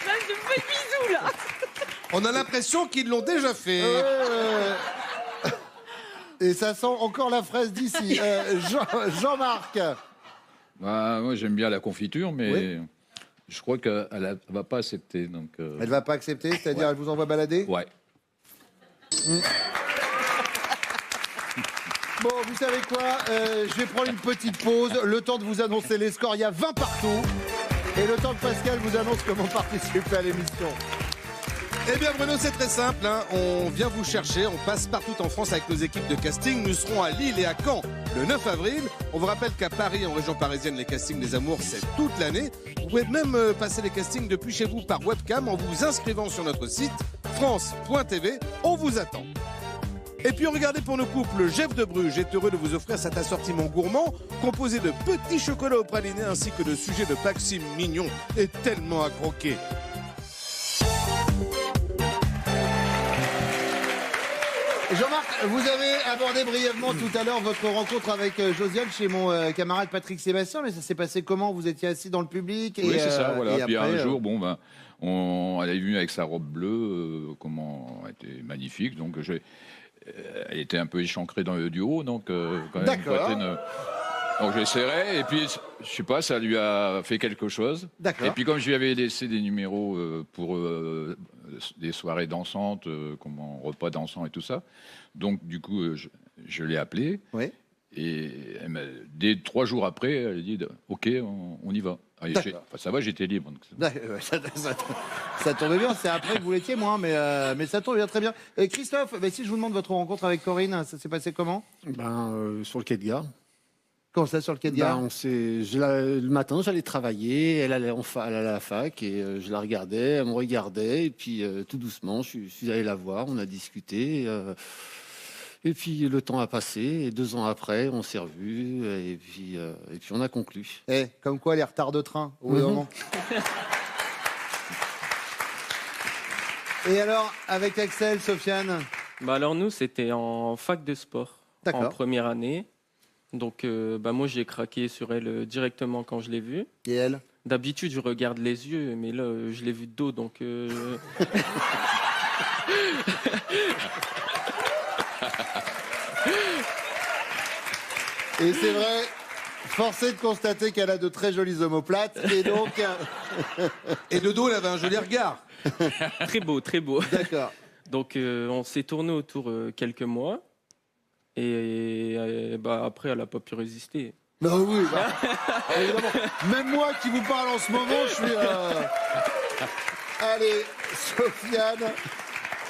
Là, je me fais bisous, là. On a l'impression qu'ils l'ont déjà fait. Et ça sent encore la fraise d'ici. Jean-Marc. Bah, moi, j'aime bien la confiture, mais je crois qu'elle ne va pas accepter. Donc, Elle ne va pas accepter, c'est-à-dire elle vous envoie balader? Ouais. Bon, vous savez quoi? Je vais prendre une petite pause, le temps de vous annoncer les scores. Il y a 20 partout. Et le temps que Pascal vous annonce comment participer à l'émission. Eh bien Bruno, c'est très simple, hein. On vient vous chercher, on passe partout en France avec nos équipes de casting. Nous serons à Lille et à Caen le 9 avril. On vous rappelle qu'à Paris, en région parisienne, les castings des amours, c'est toute l'année. Vous pouvez même passer les castings depuis chez vous par webcam en vous inscrivant sur notre site france.tv. On vous attend. Et puis regardez pour nos couples, Jeff de Bruges est heureux de vous offrir cet assortiment gourmand composé de petits chocolats au praliné ainsi que de sujets de Maxime mignon et tellement à croquer. Jean-Marc, vous avez abordé brièvement tout à l'heure votre rencontre avec Josiane chez mon camarade Patrick Sébastien, mais ça s'est passé comment? Vous étiez assis dans le public et, oui, c'est ça, voilà. Et puis après, un jour, bon, ben, elle est venue avec sa robe bleue, comment elle était magnifique, donc elle était un peu échancrée dans le duo, donc quand même une poitrine. Donc je l'ai serré, et puis, je sais pas, ça lui a fait quelque chose. D'accord. Et puis comme je lui avais laissé des numéros pour des soirées dansantes, repas dansants et tout ça, donc du coup, je l'ai appelé. Oui. Et dès 3 jours après, elle a dit « Ok, on y va ». Ça va, j'étais libre. Donc ça tombait bien, c'est après que vous l'étiez moins, mais ça tombe bien, très bien. Et Christophe, si je vous demande votre rencontre avec Corinne, ça s'est passé comment? Sur le quai de gare. Comment ça, sur le quai de gare? Le matin, j'allais travailler, elle allait à la fac, et je la regardais, elle me regardait, et puis tout doucement, je suis allé la voir, on a discuté, et puis le temps a passé, et 2 ans après, on s'est revus, et puis on a conclu. Comme quoi, les retards de train, au bout d'un moment. Et alors, avec Axel, Sofiane? Alors nous, c'était en fac de sport, en première année. Donc, moi, j'ai craqué sur elle directement quand je l'ai vue. Et elle? D'habitude, je regarde les yeux, mais là, je l'ai vue de dos, donc... Et c'est vrai, force est de constater qu'elle a de très jolies omoplates, et donc... Et de dos, elle avait un joli regard. Très beau, très beau. D'accord. Donc, on s'est tourné autour quelques mois. Et après, elle n'a pas pu résister. Non, oui, bah, évidemment. Même moi qui vous parle en ce moment, je suis... Allez, Sofiane,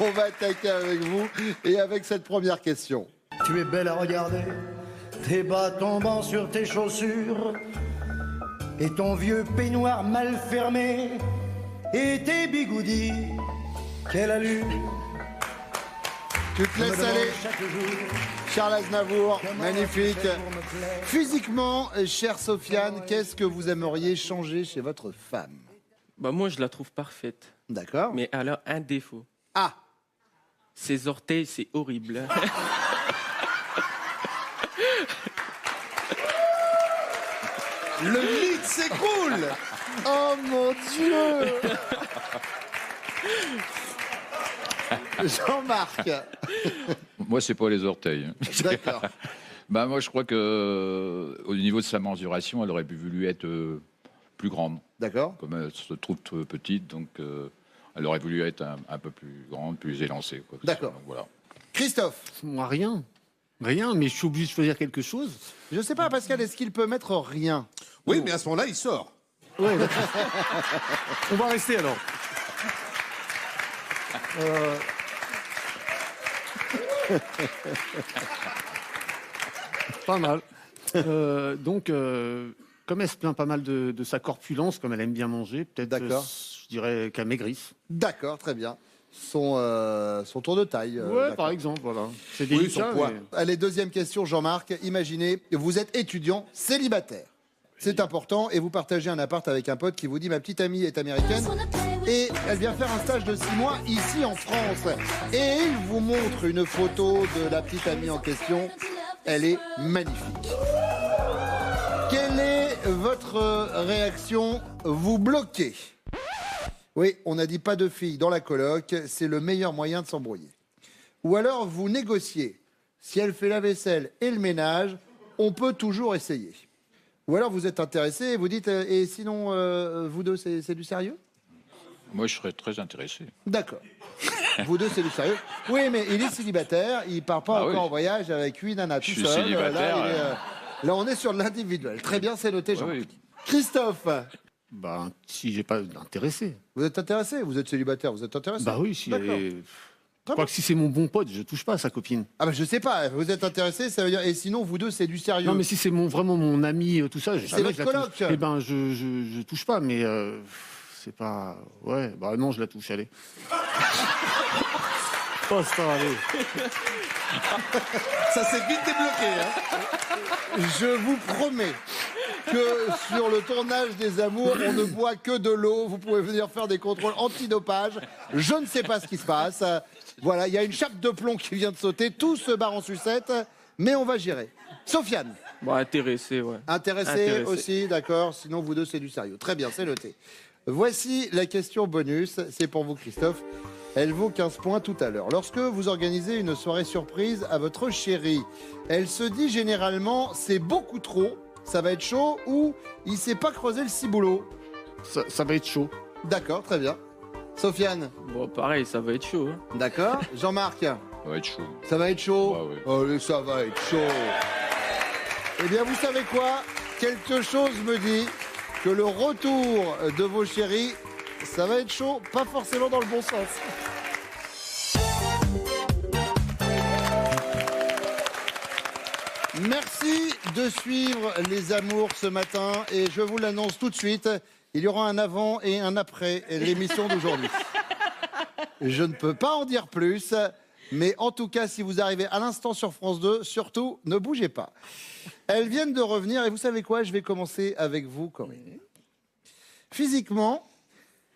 on va attaquer avec vous et avec cette première question. Tu es belle à regarder, tes bas tombant sur tes chaussures, et ton vieux peignoir mal fermé, et tes bigoudis, quelle allure. Tu te laisses aller, Charles Aznavour, magnifique. Physiquement, chère Sofiane, qu'est-ce que vous aimeriez changer chez votre femme? Bah moi, je la trouve parfaite. D'accord. Mais elle a un défaut. Ah. Ses orteils, c'est horrible. Le mythe s'écroule. Oh mon Dieu. Jean-Marc. Moi, c'est pas les orteils. D'accord. Bah, moi, je crois que au niveau de sa mensuration, elle aurait voulu être plus grande. D'accord. Comme elle se trouve petite, donc elle aurait voulu être un peu plus grande, plus élancée. D'accord. Voilà. Christophe. Moi, rien. Rien, mais je suis obligé de choisir quelque chose. Je sais pas, Pascal, est-ce qu'il peut mettre rien? Oui, mais à ce moment-là, il sort. Ouais, on va rester alors. Pas mal. Donc, comme elle se plaint pas mal de sa corpulence, comme elle aime bien manger, peut-être, je dirais qu'elle maigrisse. D'accord, très bien. Son tour de taille. Ouais, par exemple, voilà. C'est délicat. Oui, son poids. Allez, deuxième question, Jean-Marc. Imaginez, vous êtes étudiant célibataire. C'est important et vous partagez un appart avec un pote qui vous dit ma petite amie est américaine et elle vient faire un stage de 6 mois ici en France. Et il vous montre une photo de la petite amie en question. Elle est magnifique. Quelle est votre réaction? Vous bloquez. Oui, on n'a dit pas de filles dans la coloc, c'est le meilleur moyen de s'embrouiller. Ou alors vous négociez. Si elle fait la vaisselle et le ménage, on peut toujours essayer. Ou alors vous êtes intéressé et vous dites et sinon vous deux c'est du sérieux? Moi, je serais très intéressé. D'accord. Vous deux c'est du sérieux. Oui, mais il est célibataire, il part pas encore en voyage avec 8 nanas tout seul. Célibataire. Là, on est sur l'individuel. Très bien, c'est noté, Jean. Oui. Christophe. Ben, si j'ai pas intéressé. Vous êtes intéressé? Vous êtes célibataire, vous êtes intéressé? Bah oui, si. Je crois que si c'est mon bon pote, je touche pas à sa copine. Ah bah je sais pas, vous êtes intéressé, ça veut dire... Et sinon, vous deux, c'est du sérieux. Non, mais si c'est vraiment mon ami, tout ça... C'est votre coloc. Eh ben, je touche pas, mais c'est pas... Ouais, bah non, je la touche, allez. Oh, ça, allez. Ça s'est vite débloqué, hein. Je vous promets que sur le tournage des Amours, on ne boit que de l'eau. Vous pouvez venir faire des contrôles antidopage. Je ne sais pas ce qui se passe. Voilà, il y a une chape de plomb qui vient de sauter. Tout se barre en sucette, mais on va gérer. Sofiane. Bon, intéressé, ouais. Intéressé aussi, d'accord. Sinon, vous deux, c'est du sérieux. Très bien, c'est noté. Voici la question bonus. C'est pour vous, Christophe. Elle vaut 15 points tout à l'heure. Lorsque vous organisez une soirée surprise à votre chérie, elle se dit généralement c'est beaucoup trop, ça va être chaud, ou il s'est pas creusé le ciboulot. Ça va être chaud. D'accord, très bien. Sofiane. Bon, pareil, ça va être chaud. Hein. D'accord. Jean-Marc. Ça va être chaud. Ça va être chaud. Bah, oui. Allez, ça va être chaud. Eh bien, vous savez quoi? Quelque chose me dit que le retour de vos chéris, ça va être chaud, pas forcément dans le bon sens. Merci de suivre les Amours ce matin et je vous l'annonce tout de suite, il y aura un avant et un après l'émission d'aujourd'hui. Je ne peux pas en dire plus, mais en tout cas, si vous arrivez à l'instant sur France 2, surtout, ne bougez pas. Elles viennent de revenir et vous savez quoi? Je vais commencer avec vous, Corinne. Physiquement,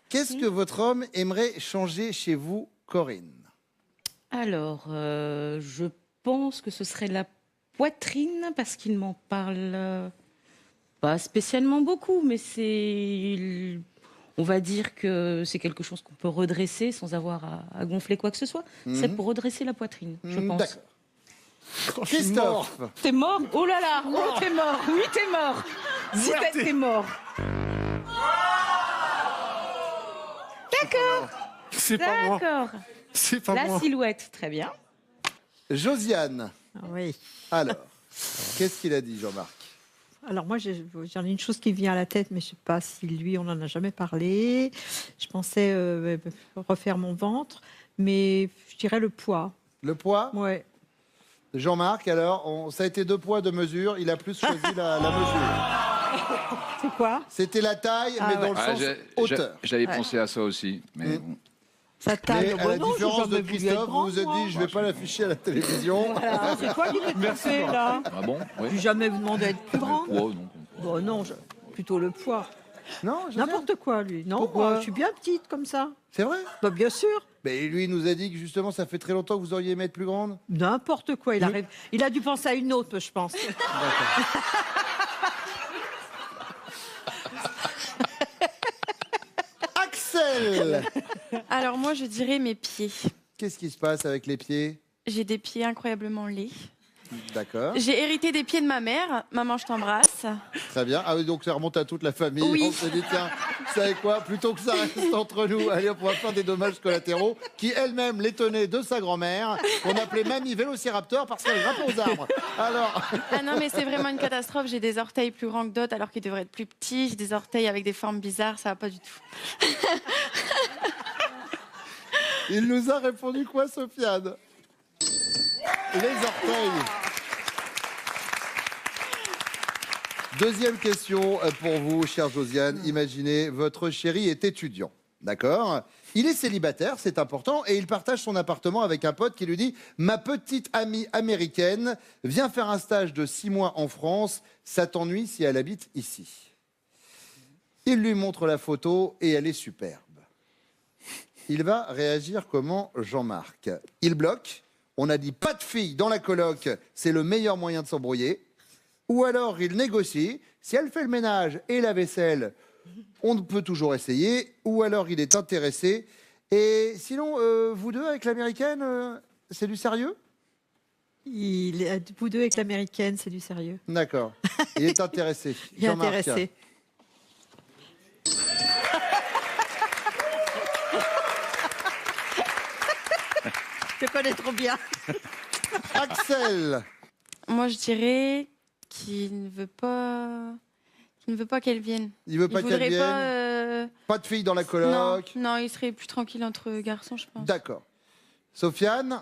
qu'est-ce que votre homme aimerait changer chez vous, Corinne? Alors, je pense que ce serait la poitrine, parce qu'il m'en parle pas spécialement beaucoup, mais c'est... On va dire que c'est quelque chose qu'on peut redresser sans avoir à gonfler quoi que ce soit. C'est pour redresser la poitrine, je pense. D'accord. Christophe. T'es mort? Oh là là! Oh, t'es mort! Oui, t'es mort! Zidane, t'es mort! D'accord. C'est pas moi. D'accord. C'est pas moi. La silhouette, très bien. Josiane. Oui. Alors, qu'est-ce qu'il a dit, Jean-Marc? Alors moi, j'en ai une chose qui vient à la tête, mais je ne sais pas si lui, on n'en a jamais parlé. Je pensais refaire mon ventre, mais je dirais le poids. Le poids? Ouais. Jean-Marc, alors, ça a été 2 poids, 2 mesures. Il a plus choisi la mesure. C'est quoi? C'était la taille, mais dans le sens hauteur. J'avais pensé à ça aussi. Mais bon. Sa taille, Mais à la différence de Christophe, vous vous êtes dit, je ne vais pas l'afficher à la télévision. Voilà, c'est quoi qui m'est fait là? Ah bon? Oui. J'ai jamais demandé d'être plus grande. Oh, non. Bon, non, plutôt le poids. Non, n'importe quoi, lui. Non, Pourquoi? je suis bien petite comme ça. C'est vrai? Bah, bien sûr. Mais lui, il nous a dit que justement, ça fait très longtemps que vous auriez aimé être plus grande. N'importe quoi. Il a dû penser à une autre, je pense. Axel! Alors moi, je dirais mes pieds. Qu'est-ce qui se passe avec les pieds? J'ai des pieds incroyablement laids. D'accord. J'ai hérité des pieds de ma mère. Maman, je t'embrasse. Très bien. Ah oui, donc ça remonte à toute la famille. Oui. On s'est dit, tiens, vous savez quoi? Plutôt que ça reste entre nous, allez, on va faire des dommages collatéraux, qui elle-même l'étonnait de sa grand-mère, qu'on appelait Mamie Vélociraptor parce qu'elle grimpait aux arbres. Alors... Ah non, mais c'est vraiment une catastrophe. J'ai des orteils plus grands que d'autres alors qu'ils devraient être plus petits. J'ai des orteils avec des formes bizarres. Ça va pas du tout. Il nous a répondu quoi, Sofiane? Les orteils. Deuxième question pour vous, chère Josiane. Imaginez, votre chéri est étudiant, d'accord? Il est célibataire, c'est important, et il partage son appartement avec un pote qui lui dit « Ma petite amie américaine vient faire un stage de 6 mois en France, ça t'ennuie si elle habite ici ?» Il lui montre la photo et elle est superbe. Il va réagir comment, Jean-Marc? Il bloque. On a dit pas de fille dans la coloc, c'est le meilleur moyen de s'embrouiller. Ou alors il négocie. Si elle fait le ménage et la vaisselle, on peut toujours essayer. Ou alors il est intéressé. Et sinon, vous deux avec l'américaine, c'est du sérieux? Vous deux avec l'américaine, c'est du sérieux. D'accord. Il est intéressé. Il est intéressé. Je connais trop bien. Axel. Moi, je dirais qu'il ne veut pas qu'elle vienne. Il veut pas qu'elle vienne. Pas de fille dans la coloc. Non, il serait plus tranquille entre garçons, je pense. D'accord. Sofiane.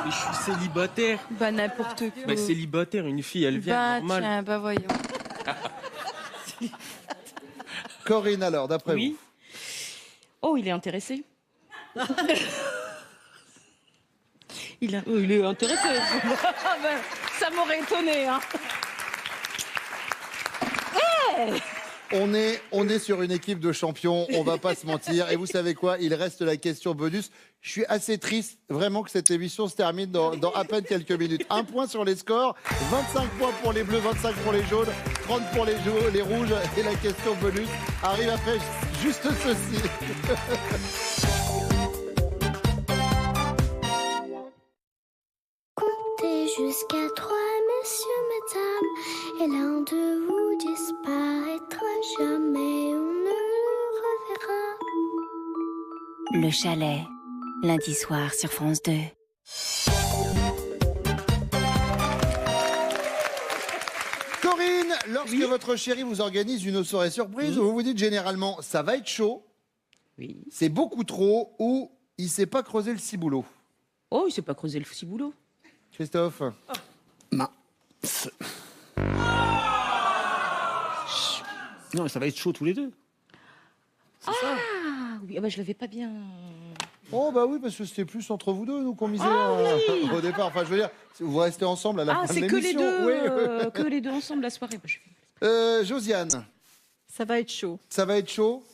Mais je suis célibataire. Bah n'importe quoi. Bah célibataire, une fille, elle vient normal. Tiens, bah voyons. Corinne, alors, d'après vous? Oh, il est intéressé. Il est intéressé. Ça m'aurait étonné. Hein. Hey, on est sur une équipe de champions, on va pas se mentir. Et vous savez quoi? Il reste la question bonus. Je suis assez triste, vraiment, que cette émission se termine dans à peine quelques minutes. 1 point sur les scores, 25 points pour les bleus, 25 pour les jaunes, 30 pour les rouges. Et la question bonus arrive après juste ceci. Comptez jusqu'à 3, messieurs, mesdames, et l'un de vous disparaîtra jamais, on ne le reverra. Le chalet, lundi soir sur France 2. Corinne, lorsque votre chéri vous organise une soirée surprise, vous vous dites généralement ça va être chaud, c'est beaucoup trop, ou il s'est pas creusé le ciboulot. Oh, il s'est pas creusé le ciboulot. Christophe. Non, ça va être chaud tous les deux. Oui, bah, je l'avais pas bien. Oh bah oui, parce que c'était plus entre vous deux, nous qu'on misait oui. au départ. Enfin, je veux dire, vous restez ensemble à la fin de c'est l'émission. que les deux ensemble la soirée. Josiane. Ça va être chaud. Ça va être chaud.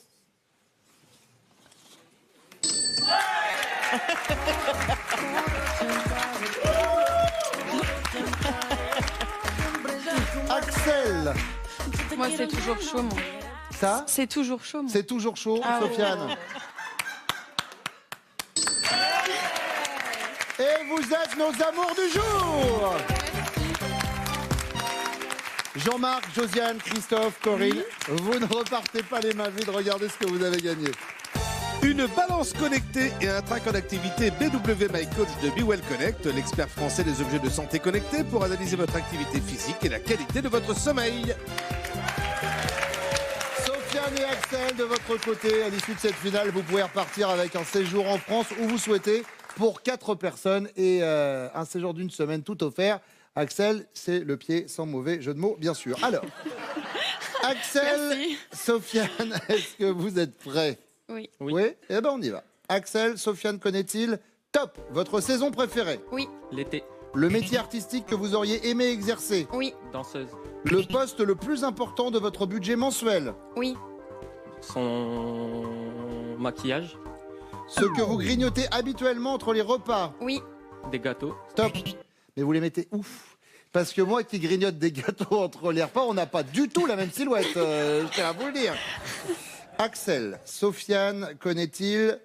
Axel. Moi, c'est toujours chaud, moi. Ça? C'est toujours chaud, moi. C'est toujours chaud, Sofiane. Et vous êtes nos amours du jour. Jean-Marc, Josiane, Christophe, Corinne, vous ne repartez pas les mains vides, regardez ce que vous avez gagné. Une balance connectée et un tracker d'activité BW My Coach de BeWell Connect, l'expert français des objets de santé connectés pour analyser votre activité physique et la qualité de votre sommeil. Sofiane et Axel, de votre côté, à l'issue de cette finale, vous pouvez repartir avec un séjour en France où vous souhaitez pour 4 personnes et un séjour d'une semaine tout offert. Axel, c'est le pied sans mauvais jeu de mots, bien sûr. Alors, Axel, Sofiane, est-ce que vous êtes prêts ? Oui. Oui. Eh ben on y va. Axel, Sofiane connaît-il ? Top. Votre saison préférée ? Oui. L'été. Le métier artistique que vous auriez aimé exercer ? Oui. Danseuse. Le poste le plus important de votre budget mensuel ? Oui. Son maquillage. Ce que vous grignotez habituellement entre les repas ? Oui. Des gâteaux. Top. Mais vous les mettez ouf. Parce que moi qui grignote des gâteaux entre les repas, on n'a pas du tout la même silhouette. Je tiens à vous le dire. Axel, Sofiane connaît-il ?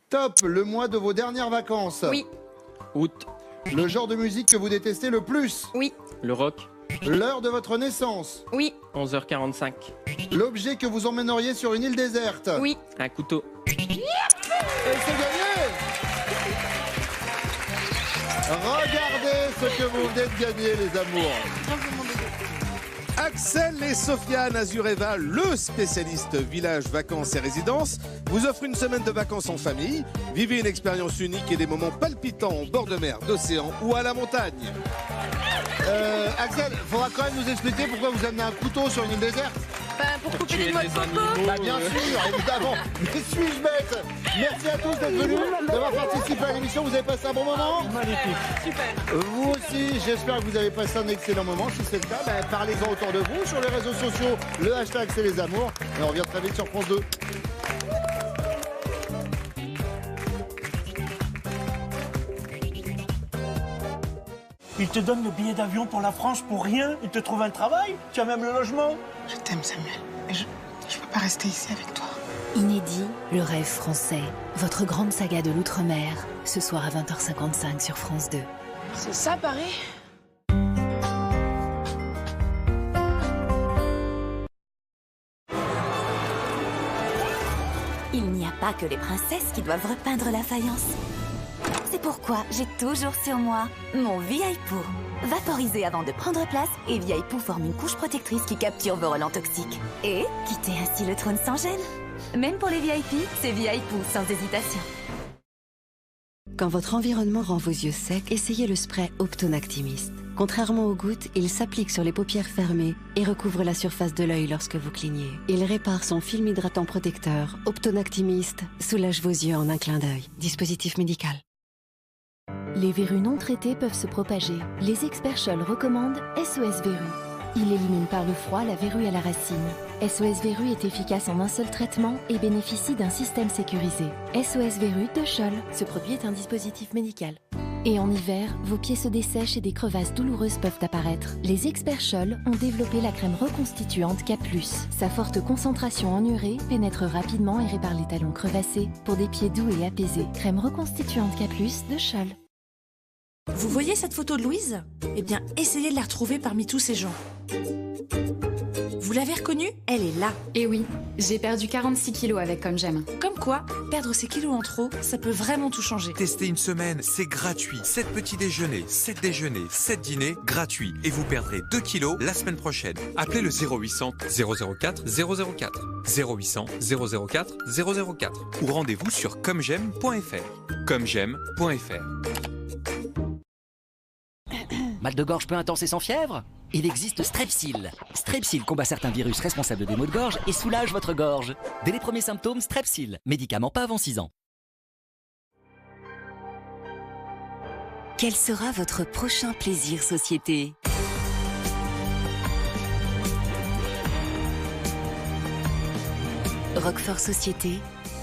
Top, le mois de vos dernières vacances ? Oui. Août. Le genre de musique que vous détestez le plus ? Oui. Le rock. L'heure de votre naissance ? Oui. 11h45. L'objet que vous emmèneriez sur une île déserte ? Oui. Un couteau. Et c'est gagné ! Regardez ce que vous venez de gagner, les amours. Axel et Sofiane Azureva, le spécialiste village, vacances et résidences, vous offre une semaine de vacances en famille. Vivez une expérience unique et des moments palpitants au bord de mer, d'océan ou à la montagne. Axel, il faudra quand même nous expliquer pourquoi vous amenez un couteau sur une île déserte. Pour couper les noix de coco. Bah bien sûr, évidemment. Mais suis-je bête ? Merci à tous d'être venus, d'avoir participé à l'émission. Vous avez passé un bon moment ? Magnifique. Super. Vous aussi, j'espère que vous avez passé un excellent moment. Si c'est le cas, parlez-en autour de vous sur les réseaux sociaux. Le hashtag c'est les amours. Et on revient très vite sur France 2. Ils te donnent le billet d'avion pour la France pour rien. Ils te trouvent un travail. Tu as même le logement. Je t'aime, Samuel. Mais je peux pas rester ici avec toi. Inédit, le rêve français. Votre grande saga de l'outre-mer. Ce soir à 20h55 sur France 2. C'est ça, Paris ? Il n'y a pas que les princesses qui doivent repeindre la faïence. C'est pourquoi j'ai toujours sur moi mon Viaipoo. Vaporisé avant de prendre place, et Viaipoo forme une couche protectrice qui capture vos relents toxiques. Et quittez ainsi le trône sans gêne. Même pour les VIP, c'est Viaipoo sans hésitation. Quand votre environnement rend vos yeux secs, essayez le spray Optonactimist. Contrairement aux gouttes, il s'applique sur les paupières fermées et recouvre la surface de l'œil lorsque vous clignez. Il répare son film hydratant protecteur. Optonactimist soulage vos yeux en un clin d'œil. Dispositif médical. Les verrues non traitées peuvent se propager. Les experts Scholl recommandent SOS Verrues. Il élimine par le froid la verrue à la racine. SOS Verrues est efficace en un seul traitement et bénéficie d'un système sécurisé. SOS Verrues de Scholl. Ce produit est un dispositif médical. Et en hiver, vos pieds se dessèchent et des crevasses douloureuses peuvent apparaître. Les experts Scholl ont développé la crème reconstituante K+. Sa forte concentration en urée pénètre rapidement et répare les talons crevassés pour des pieds doux et apaisés. Crème reconstituante K+, de Scholl. Vous voyez cette photo de Louise ? Eh bien, essayez de la retrouver parmi tous ces gens. Vous l'avez reconnue ? Elle est là. Eh oui, j'ai perdu 46 kilos avec Comme J'aime. Comme quoi, perdre ses kilos en trop, ça peut vraiment tout changer. Testez une semaine, c'est gratuit. 7 petits déjeuners, 7 déjeuners, 7 dîners, gratuits. Et vous perdrez 2 kilos la semaine prochaine. Appelez le 0800 004 004. 0800 004 004. Ou rendez-vous sur commej'aime.fr. commej'aime.fr. Mal de gorge peu intense et sans fièvre ? Il existe Strepsil. Strepsil combat certains virus responsables des maux de gorge et soulage votre gorge. Dès les premiers symptômes, Strepsil. Médicament pas avant 6 ans. Quel sera votre prochain plaisir société ? Roquefort Société,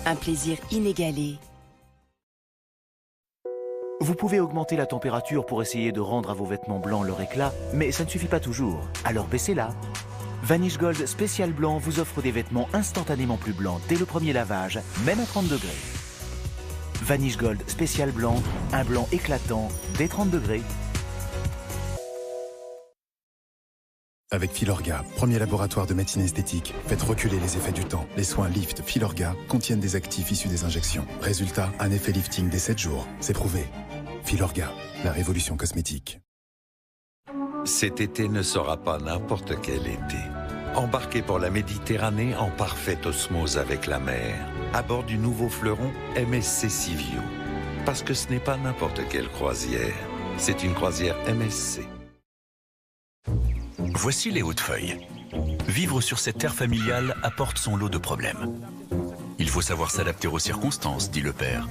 un plaisir inégalé. Vous pouvez augmenter la température pour essayer de rendre à vos vêtements blancs leur éclat, mais ça ne suffit pas toujours. Alors baissez-la. Vanish Gold Spécial Blanc vous offre des vêtements instantanément plus blancs dès le premier lavage, même à 30 degrés. Vanish Gold Spécial Blanc, un blanc éclatant dès 30 degrés. Avec Filorga, premier laboratoire de médecine esthétique, faites reculer les effets du temps. Les soins Lift Filorga contiennent des actifs issus des injections. Résultat, un effet lifting dès 7 jours. C'est prouvé. Filorga, la révolution cosmétique. Cet été ne sera pas n'importe quel été. Embarquez pour la Méditerranée en parfaite osmose avec la mer, à bord du nouveau fleuron MSC Civio. Parce que ce n'est pas n'importe quelle croisière, c'est une croisière MSC. Voici les Hautefeuilles. Vivre sur cette terre familiale apporte son lot de problèmes. Il faut savoir s'adapter aux circonstances, dit le père.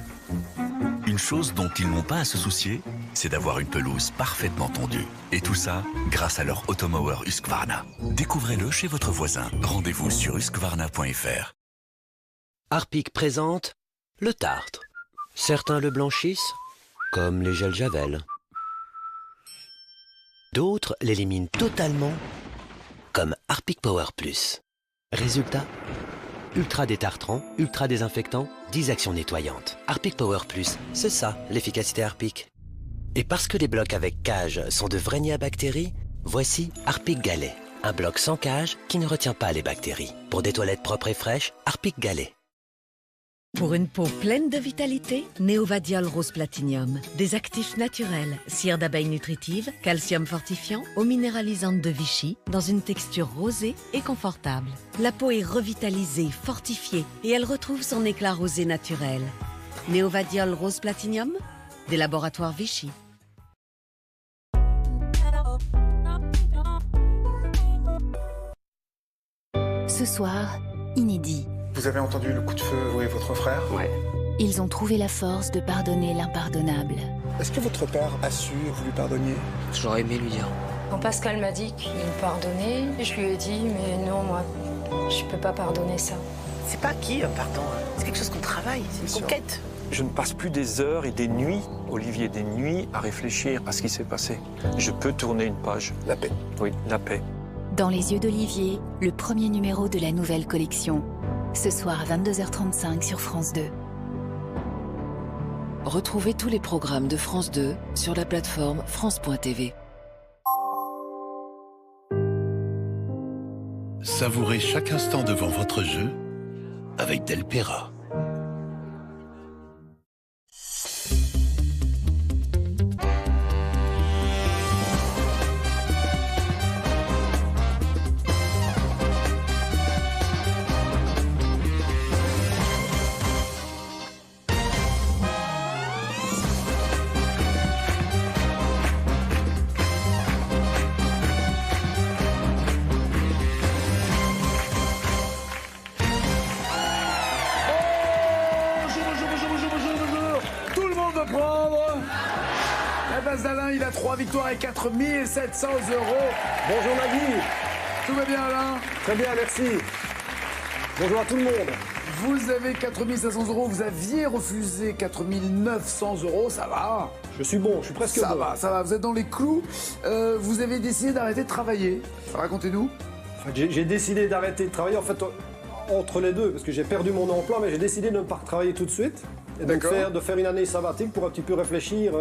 Une chose dont ils n'ont pas à se soucier, c'est d'avoir une pelouse parfaitement tondue. Et tout ça grâce à leur Automower Husqvarna. Découvrez-le chez votre voisin. Rendez-vous sur husqvarna.fr. Harpic présente le tartre. Certains le blanchissent, comme les gels Javel. D'autres l'éliminent totalement, comme Harpic Power Plus. Résultat, ultra détartrant, ultra désinfectant, 10 actions nettoyantes. Harpic Power Plus, c'est ça l'efficacité Harpic. Et parce que les blocs avec cage sont de vrais nids à bactéries, voici Harpic Galet. Un bloc sans cage qui ne retient pas les bactéries. Pour des toilettes propres et fraîches, Harpic Galet. Pour une peau pleine de vitalité, Néovadiol Rose Platinium. Des actifs naturels, cire d'abeille nutritive, calcium fortifiant, eau minéralisante de Vichy, dans une texture rosée et confortable. La peau est revitalisée, fortifiée et elle retrouve son éclat rosé naturel. Néovadiol Rose Platinium, des laboratoires Vichy. Ce soir, inédit. Vous avez entendu le coup de feu, vous et votre frère? Ouais. Ils ont trouvé la force de pardonner l'impardonnable. Est-ce que votre père a su que vous lui pardonniez? J'aurais aimé lui dire. Quand Pascal m'a dit qu'il me pardonnait, je lui ai dit mais non, moi, je peux pas pardonner ça. C'est pas acquis, pardon. C'est quelque chose qu'on travaille, c'est une conquête. Je ne passe plus des heures et des nuits, Olivier, des nuits à réfléchir à ce qui s'est passé. Je peux tourner une page. La paix. Oui, la paix. Dans les yeux d'Olivier, le premier numéro de la nouvelle collection. Ce soir à 22h35 sur France 2. Retrouvez tous les programmes de France 2 sur la plateforme France.tv. Savourez chaque instant devant votre jeu avec Delpera. Alain, il a 3 victoires et 4 700 €. Bonjour Nagui. Tout va bien Alain? Très bien, merci. Bonjour à tout le monde. Vous avez 4 500 €, vous aviez refusé 4 900 €, ça va. Je suis bon, je suis presque bon. Ça va, vous êtes dans les clous. Vous avez décidé d'arrêter de travailler. Racontez-nous. J'ai décidé d'arrêter de travailler, en fait, entre les deux, parce que j'ai perdu mon emploi, mais j'ai décidé de ne pas travailler tout de suite. Et donc de faire une année sabbatique pour un petit peu réfléchir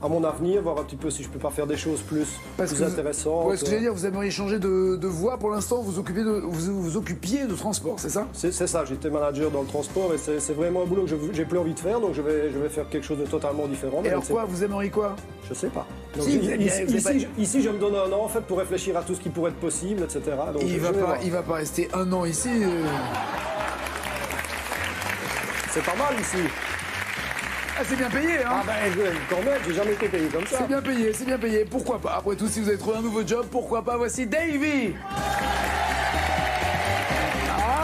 à mon avenir, voir un petit peu si je peux pas faire des choses plus intéressantes. Ouais, ce que j'allais dire, vous aimeriez changer de voie pour l'instant, vous occupiez de transport, c'est ça? C'est ça, j'étais manager dans le transport et c'est vraiment un boulot que j'ai plus envie de faire, donc je vais faire quelque chose de totalement différent. Et alors quoi, vous aimeriez quoi? Je sais pas. Donc, ici, je me donne un an en fait pour réfléchir à tout ce qui pourrait être possible, etc. Donc, il va pas rester un an ici. C'est pas mal ici. Ah, c'est bien payé, hein? Ah ben, quand même, j'ai jamais été payé comme ça. C'est bien payé, c'est bien payé. Pourquoi pas? Après tout, si vous avez trouvé un nouveau job, pourquoi pas? Voici Davy,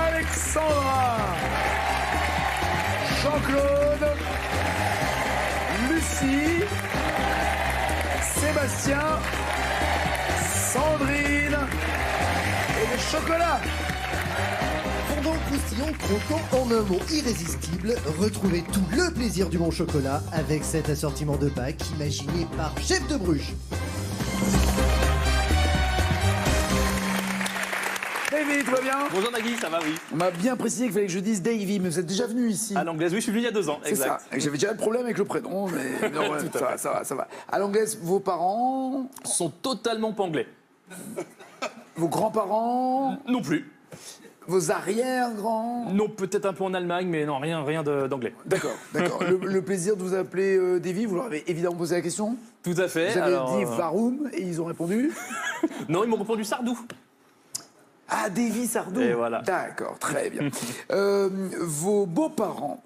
Alexandra, Jean-Claude, Lucie, Sébastien, Sandrine et le chocolat. Fondant, croustillant, croquant, en un mot irrésistible, retrouvez tout le plaisir du bon chocolat avec cet assortiment de packs imaginé par Chef de Bruges. Davy, tout va bien? Bonjour Nagui, ça va, oui. On m'a bien précisé qu'il fallait que je dise Davy, mais vous êtes déjà venu ici. À l'anglaise, oui, je suis venu il y a 2 ans, C'est exact. ça, j'avais déjà un problème avec le prénom, mais non, ouais, ça va. À l'anglaise, vos parents sont totalement pas anglais. Vos grands-parents? Non plus. Vos arrière-grands? Non, peut-être un peu en Allemagne, mais non, rien d'anglais. D'accord, d'accord. Le plaisir de vous appeler Davy, vous leur avez évidemment posé la question? Tout à fait. Vous avez dit Varoum et ils ont répondu? Non, ils m'ont répondu Sardou. Ah, Davy Sardou. Et voilà. D'accord, très bien. Vos beaux-parents,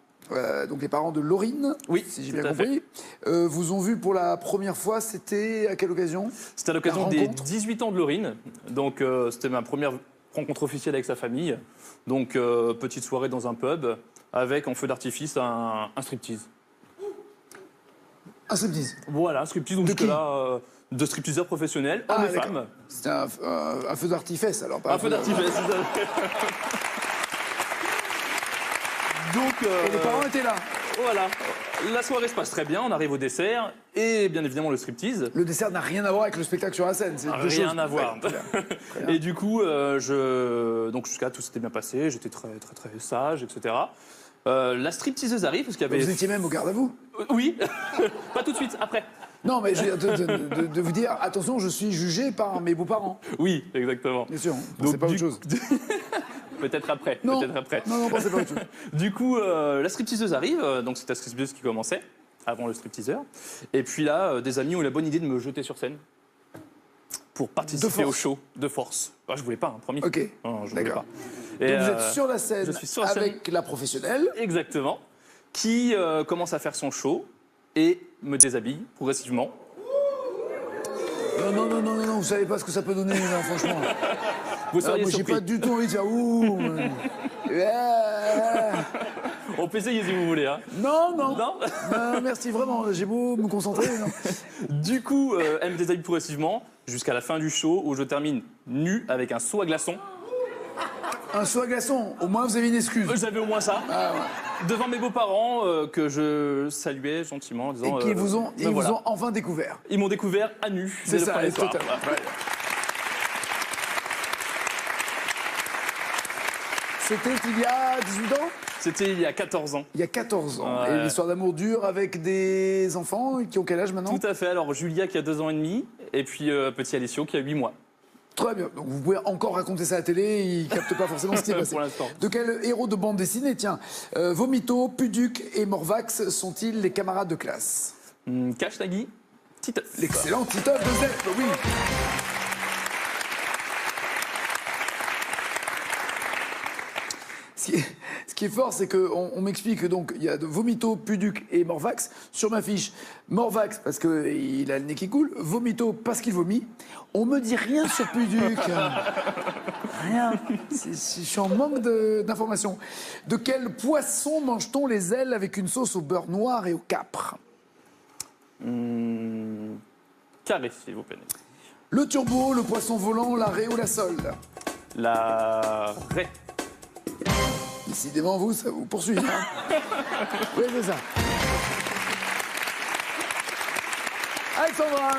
donc les parents de Laurine, oui, si j'ai bien compris, vous ont vu pour la première fois, c'était à quelle occasion? C'était à l'occasion des 18 ans de Laurine. Donc c'était ma première rencontre officielle avec sa famille. Donc petite soirée dans un pub avec en feu d'artifice un striptease. Un striptease? Voilà, un striptease. Donc jusque-là, de stripteaseurs professionnels, hommes et femmes. C'était un feu d'artifice alors? Un feu d'artifice. Donc, et les parents étaient là? Voilà. La soirée se passe très bien, on arrive au dessert et bien évidemment le striptease. Le dessert n'a rien à voir avec le spectacle sur la scène, c'est deux choses. Rien à voir. Très bien. Et du coup, donc jusqu'à tout s'était bien passé, j'étais très sage, etc. La stripteaseuse arrive parce qu'il y avait. Vous étiez même au garde à vous? Oui, pas tout de suite, après. Non, mais je veux dire, de vous dire, attention, je suis jugé par mes beaux-parents. Oui, exactement. Bien sûr, c'est pas autre chose. Peut-être après. Non, peut-être après. Non, pensez pas autre chose. Du coup, la stripteaseuse arrive, donc c'est la stripteaseuse qui commençait, avant le stripteaseur. Et puis là, des amis ont eu la bonne idée de me jeter sur scène pour participer au show de force. Ah, je voulais pas, promis. Ok, non, je voulais pas. Et donc vous êtes sur la scène, je suis sur la scène avec la professionnelle. Exactement. Qui commence à faire son show et me déshabille progressivement. Non, vous savez pas ce que ça peut donner, là, franchement. Vous seriez moi, j'ai surpris. pas du tout envie de faire ouh. On peut essayer si vous voulez. Hein. Non, merci vraiment. J'ai beau me concentrer. Non. Du coup, elle me déshabille progressivement jusqu'à la fin du show où je termine nu avec un seau à glaçons. Un seau à glaçons. Au moins, vous avez une excuse. J'avais au moins ça. Ah, ouais. Devant mes beaux-parents que je saluais gentiment en disant. Et qui vous ont enfin découvert. Ils m'ont découvert à nu. C'est ça, totalement. C'était il y a 18 ans? C'était il y a 14 ans. Il y a 14 ans. Ouais. Et l'histoire d'amour dure avec des enfants qui ont quel âge maintenant? Tout à fait. Alors Julia qui a 2 ans et demi et puis petit Alessio qui a 8 mois. Très bien. Donc vous pouvez encore raconter ça à la télé, ils captent pas forcément ce qui est passé. Pour l'instant. De quel héros de bande dessinée, tiens, Vomito, Puduc et Morvax sont-ils les camarades de classe? Cache Nagui, Titeuf. L'excellent Titeuf de Zep, oui. Ce qui est fort, c'est qu'on m'explique donc il y a de Vomito, Puduc et Morvax. Sur ma fiche, Morvax parce qu'il a le nez qui coule, Vomito parce qu'il vomit. On me dit rien sur Puduc. Rien. Je suis en manque d'informations. De quel poisson mange-t-on les ailes avec une sauce au beurre noir et au capre? Carré, s'il vous plaît. Le turbo, le poisson volant, la raie ou la sole? La raie. Décidément, ça vous poursuit. Hein. Oui, c'est ça. Alexandra.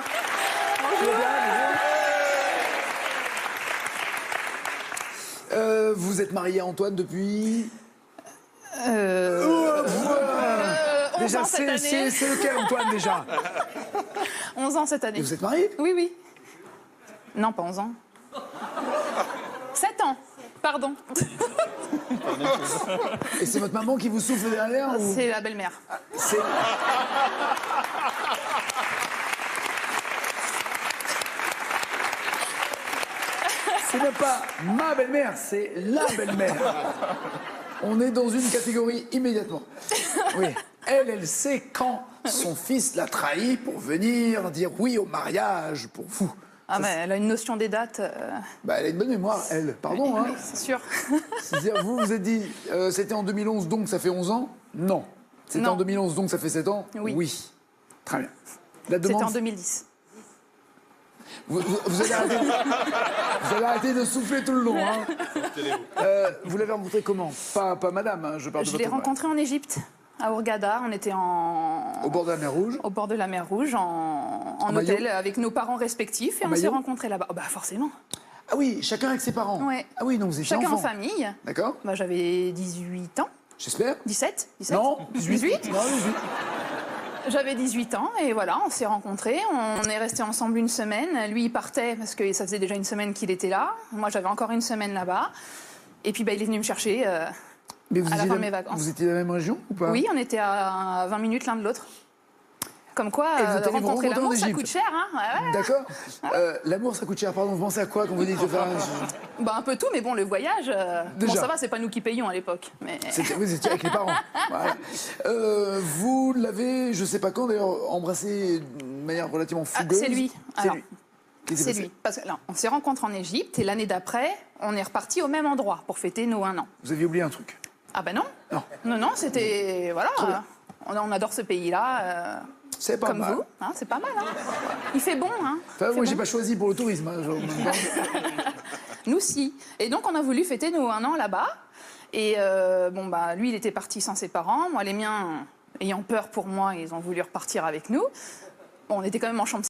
Vous êtes mariée à Antoine depuis... Déjà, c'est lequel, Antoine, déjà? 11 ans cette année. Et vous êtes mariée? Oui. Non, pas 11 ans. 7 ans, pardon. Et c'est votre maman qui vous souffle derrière ou... C'est la belle-mère. C'est même pas ma belle-mère, c'est la belle-mère. On est dans une catégorie immédiatement. Oui. Elle sait quand son fils l'a trahi pour venir dire oui au mariage pour vous. Ah, mais elle a une notion des dates. Bah, elle a une bonne mémoire, elle. Pardon, oui, hein. c'est sûr. C'est-à-dire, vous vous êtes dit, c'était en 2011, donc ça fait 11 ans? Non. C'était en 2011, donc ça fait 7 ans? Oui. Très bien. La demande... C'était en 2010. Vous allez arrêter de souffler tout le long. Hein. Vous l'avez rencontré comment? Pas madame, hein, je parle de votre... Je l'ai rencontré en Égypte, à Hurghada. On était au bord de la mer Rouge? Au bord de la mer Rouge, en hôtel, avec nos parents respectifs. Et on s'est rencontrés là-bas. Oh, bah forcément. Ah oui, chacun avec ses parents? Ouais. Ah oui, donc vous étiez chacun enfant. en famille. D'accord. Bah, j'avais 18 ans. J'espère. 17? Non, 18. 18 Non, 18. J'avais 18 ans et voilà, on s'est rencontrés. On est restés ensemble une semaine. Lui, il partait parce que ça faisait déjà une semaine qu'il était là. Moi, j'avais encore une semaine là-bas. Et puis, il est venu me chercher à la fin de mes vacances. Vous étiez dans la même région ou pas? Oui, on était à 20 minutes l'un de l'autre. Comme quoi, rencontrer l'amour, ça coûte cher. Hein, ouais. D'accord. L'amour, ça coûte cher. Pardon, vous pensez à quoi quand vous dites de faire un peu tout, mais bon, le voyage, bon, ça va, c'est pas nous qui payons à l'époque. Mais... Vous étiez avec les parents. Voilà. Vous l'avez, je sais pas quand d'ailleurs, embrassé d'une manière relativement fugueuse. C'est lui. C'est lui. Parce que là, on s'est rencontrés en Égypte et l'année d'après, on est reparti au même endroit pour fêter nos 1 an. Vous aviez oublié un truc? Ah ben non. Non, c'était... Voilà. On adore ce pays-là. C'est pas comme mal. Vous, hein, c'est pas mal. Hein. Il fait bon. Hein. Enfin, moi, j'ai pas choisi pour le tourisme. Hein, Nous, si. Et donc, on a voulu fêter nos 1 an là-bas. Et lui, il était parti sans ses parents. Moi, les miens, ayant peur pour moi, ils ont voulu repartir avec nous. Bon, on était quand même en chambre